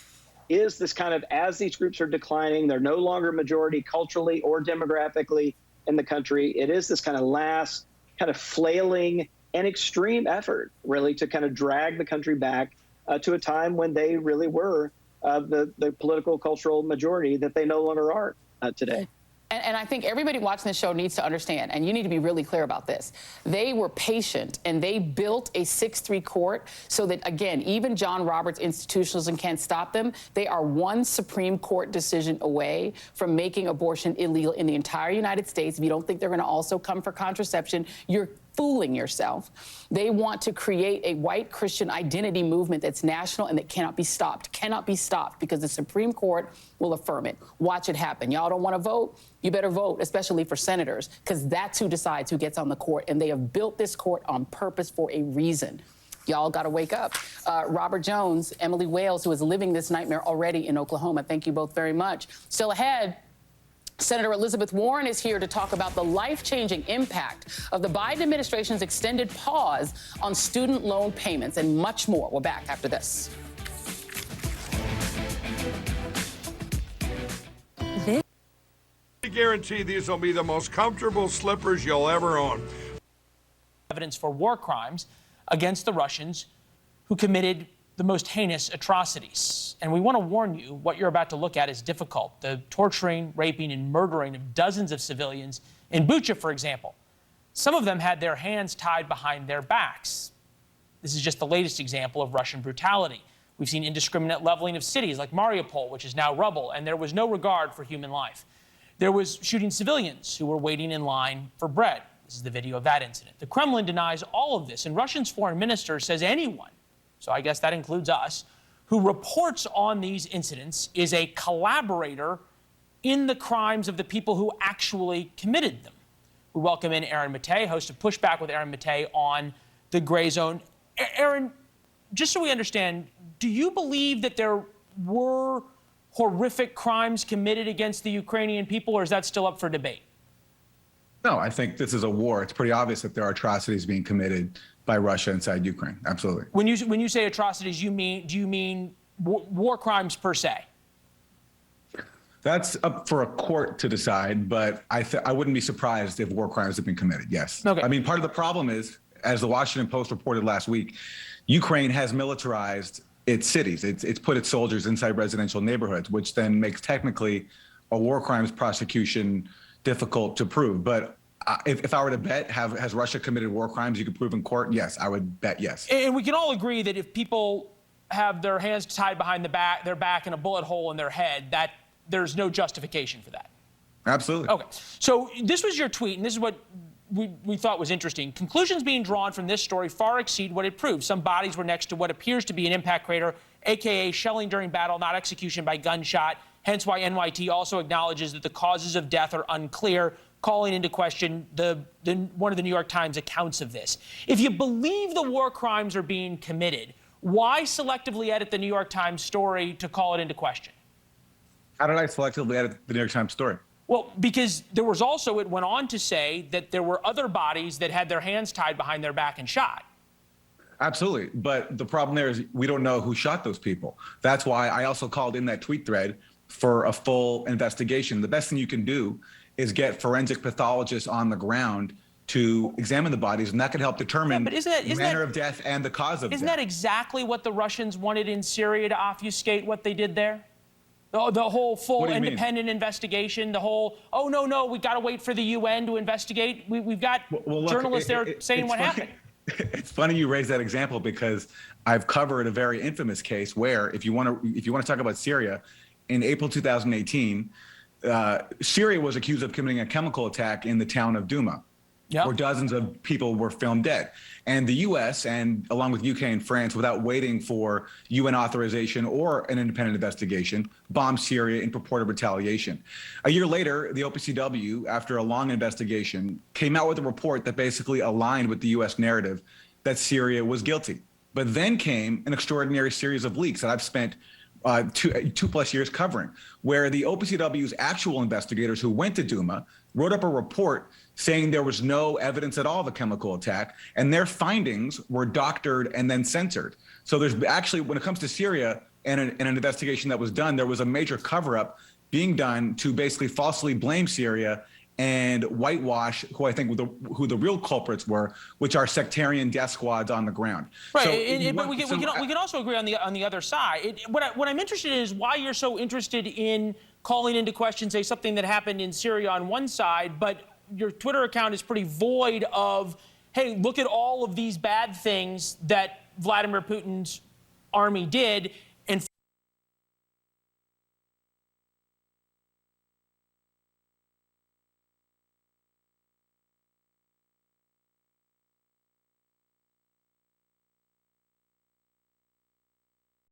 is this kind of, as these groups are declining, they're no longer majority culturally or demographically in the country. It is this kind of last kind of flailing and extreme effort, really, to kind of drag the country back to a time when they really were the political, cultural majority that they no longer are today. And I think everybody watching this show needs to understand, and you need to be really clear about this. They were patient, and they built a 6-3 court so that, again, even John Roberts institutionalism can't stop them. They are one Supreme Court decision away from making abortion illegal in the entire United States. If you don't think they're going to also come for contraception, you're fooling yourself. They want to create a white Christian identity movement that's national and that cannot be stopped because the Supreme Court will affirm it. Watch it happen. Y'all don't want to vote? You better vote, especially for senators, because that's who decides who gets on the court. And they have built this court on purpose for a reason. Y'all got to wake up. Robert Jones, Emily Wales, who is living this nightmare already in Oklahoma. Thank you both very much. Still ahead, Senator Elizabeth Warren is here to talk about the life-changing impact of the Biden administration's extended pause on student loan payments and much more. We're back after this. I guarantee these will be the most comfortable slippers you'll ever own. Evidence for war crimes against the Russians who committed the most heinous atrocities. And we want to warn you, what you're about to look at is difficult. The torturing, raping, and murdering of dozens of civilians in Bucha, for example. Some of them had their hands tied behind their backs. This is just the latest example of Russian brutality. We've seen indiscriminate leveling of cities like Mariupol, which is now rubble, and there was no regard for human life. There was shooting civilians who were waiting in line for bread. This is the video of that incident. The Kremlin denies all of this, and Russia's foreign minister says anyone, so I guess that includes us, who reports on these incidents is a collaborator in the crimes of the people who actually committed them. We welcome in Aaron Matei, host of Pushback with Aaron Matei on the Gray Zone. Aaron, just so we understand, do you believe that there were horrific crimes committed against the Ukrainian people, or is that still up for debate? No, I think this is a war. It's pretty obvious that there are atrocities being committed by Russia inside Ukraine. Absolutely. When you say atrocities, do you mean war crimes per se? That's up for a court to decide, but I wouldn't be surprised if war crimes have been committed, yes. Okay. I mean, part of the problem is, as the Washington Post reported last week, Ukraine has militarized its cities. It's put its soldiers inside residential neighborhoods, which then makes technically a war crimes prosecution difficult to prove. But if I were to bet, has Russia committed war crimes you could prove in court? Yes, I would bet yes. And we can all agree that if people have their hands tied behind their back and a bullet hole in their head, that there's no justification for that. Absolutely. Okay. So this was your tweet, and this is what we thought was interesting. Conclusions being drawn from this story far exceed what it proves. Some bodies were next to what appears to be an impact crater, a.k.a. shelling during battle, not execution by gunshot. Hence why NYT also acknowledges that the causes of death are unclear, calling into question one of the New York Times accounts of this. If you believe the war crimes are being committed, why selectively edit the New York Times story to call it into question? How did I selectively edit the New York Times story? Well, because there was also, it went on to say that there were other bodies that had their hands tied behind their back and shot. Absolutely. But the problem there is we don't know who shot those people. That's why I also called in that tweet thread for a full investigation. The best thing you can do is get forensic pathologists on the ground to examine the bodies, and that could help determine the manner of death and the cause of death. Isn't that exactly what the Russians wanted in Syria to obfuscate what they did there? The whole full independent investigation, the whole, oh, no, we got to wait for the UN to investigate. We've got journalists there saying what happened. It's funny you raise that example because I've covered a very infamous case where if you want to talk about Syria, in April 2018, Syria was accused of committing a chemical attack in the town of Douma, where dozens of people were filmed dead. And the U.S., and along with UK and France, without waiting for UN authorization or an independent investigation, bombed Syria in purported retaliation. A year later, the OPCW, after a long investigation, came out with a report that basically aligned with the U.S. narrative that Syria was guilty. But then came an extraordinary series of leaks that I've spent two plus years covering, where the OPCW's actual investigators who went to Douma wrote up a report saying there was no evidence at all of a chemical attack, and their findings were doctored and then censored. So there's actually, when it comes to Syria and an investigation that was done, there was a major cover-up being done to basically falsely blame Syria and whitewash who I think who the real culprits were, which are sectarian death squads on the ground. Right, So but we can also agree on the other side. What I'm interested in is why you're so interested in calling into question, say, something that happened in Syria on one side, but your Twitter account is pretty void of, hey, look at all of these bad things that Vladimir Putin's army did,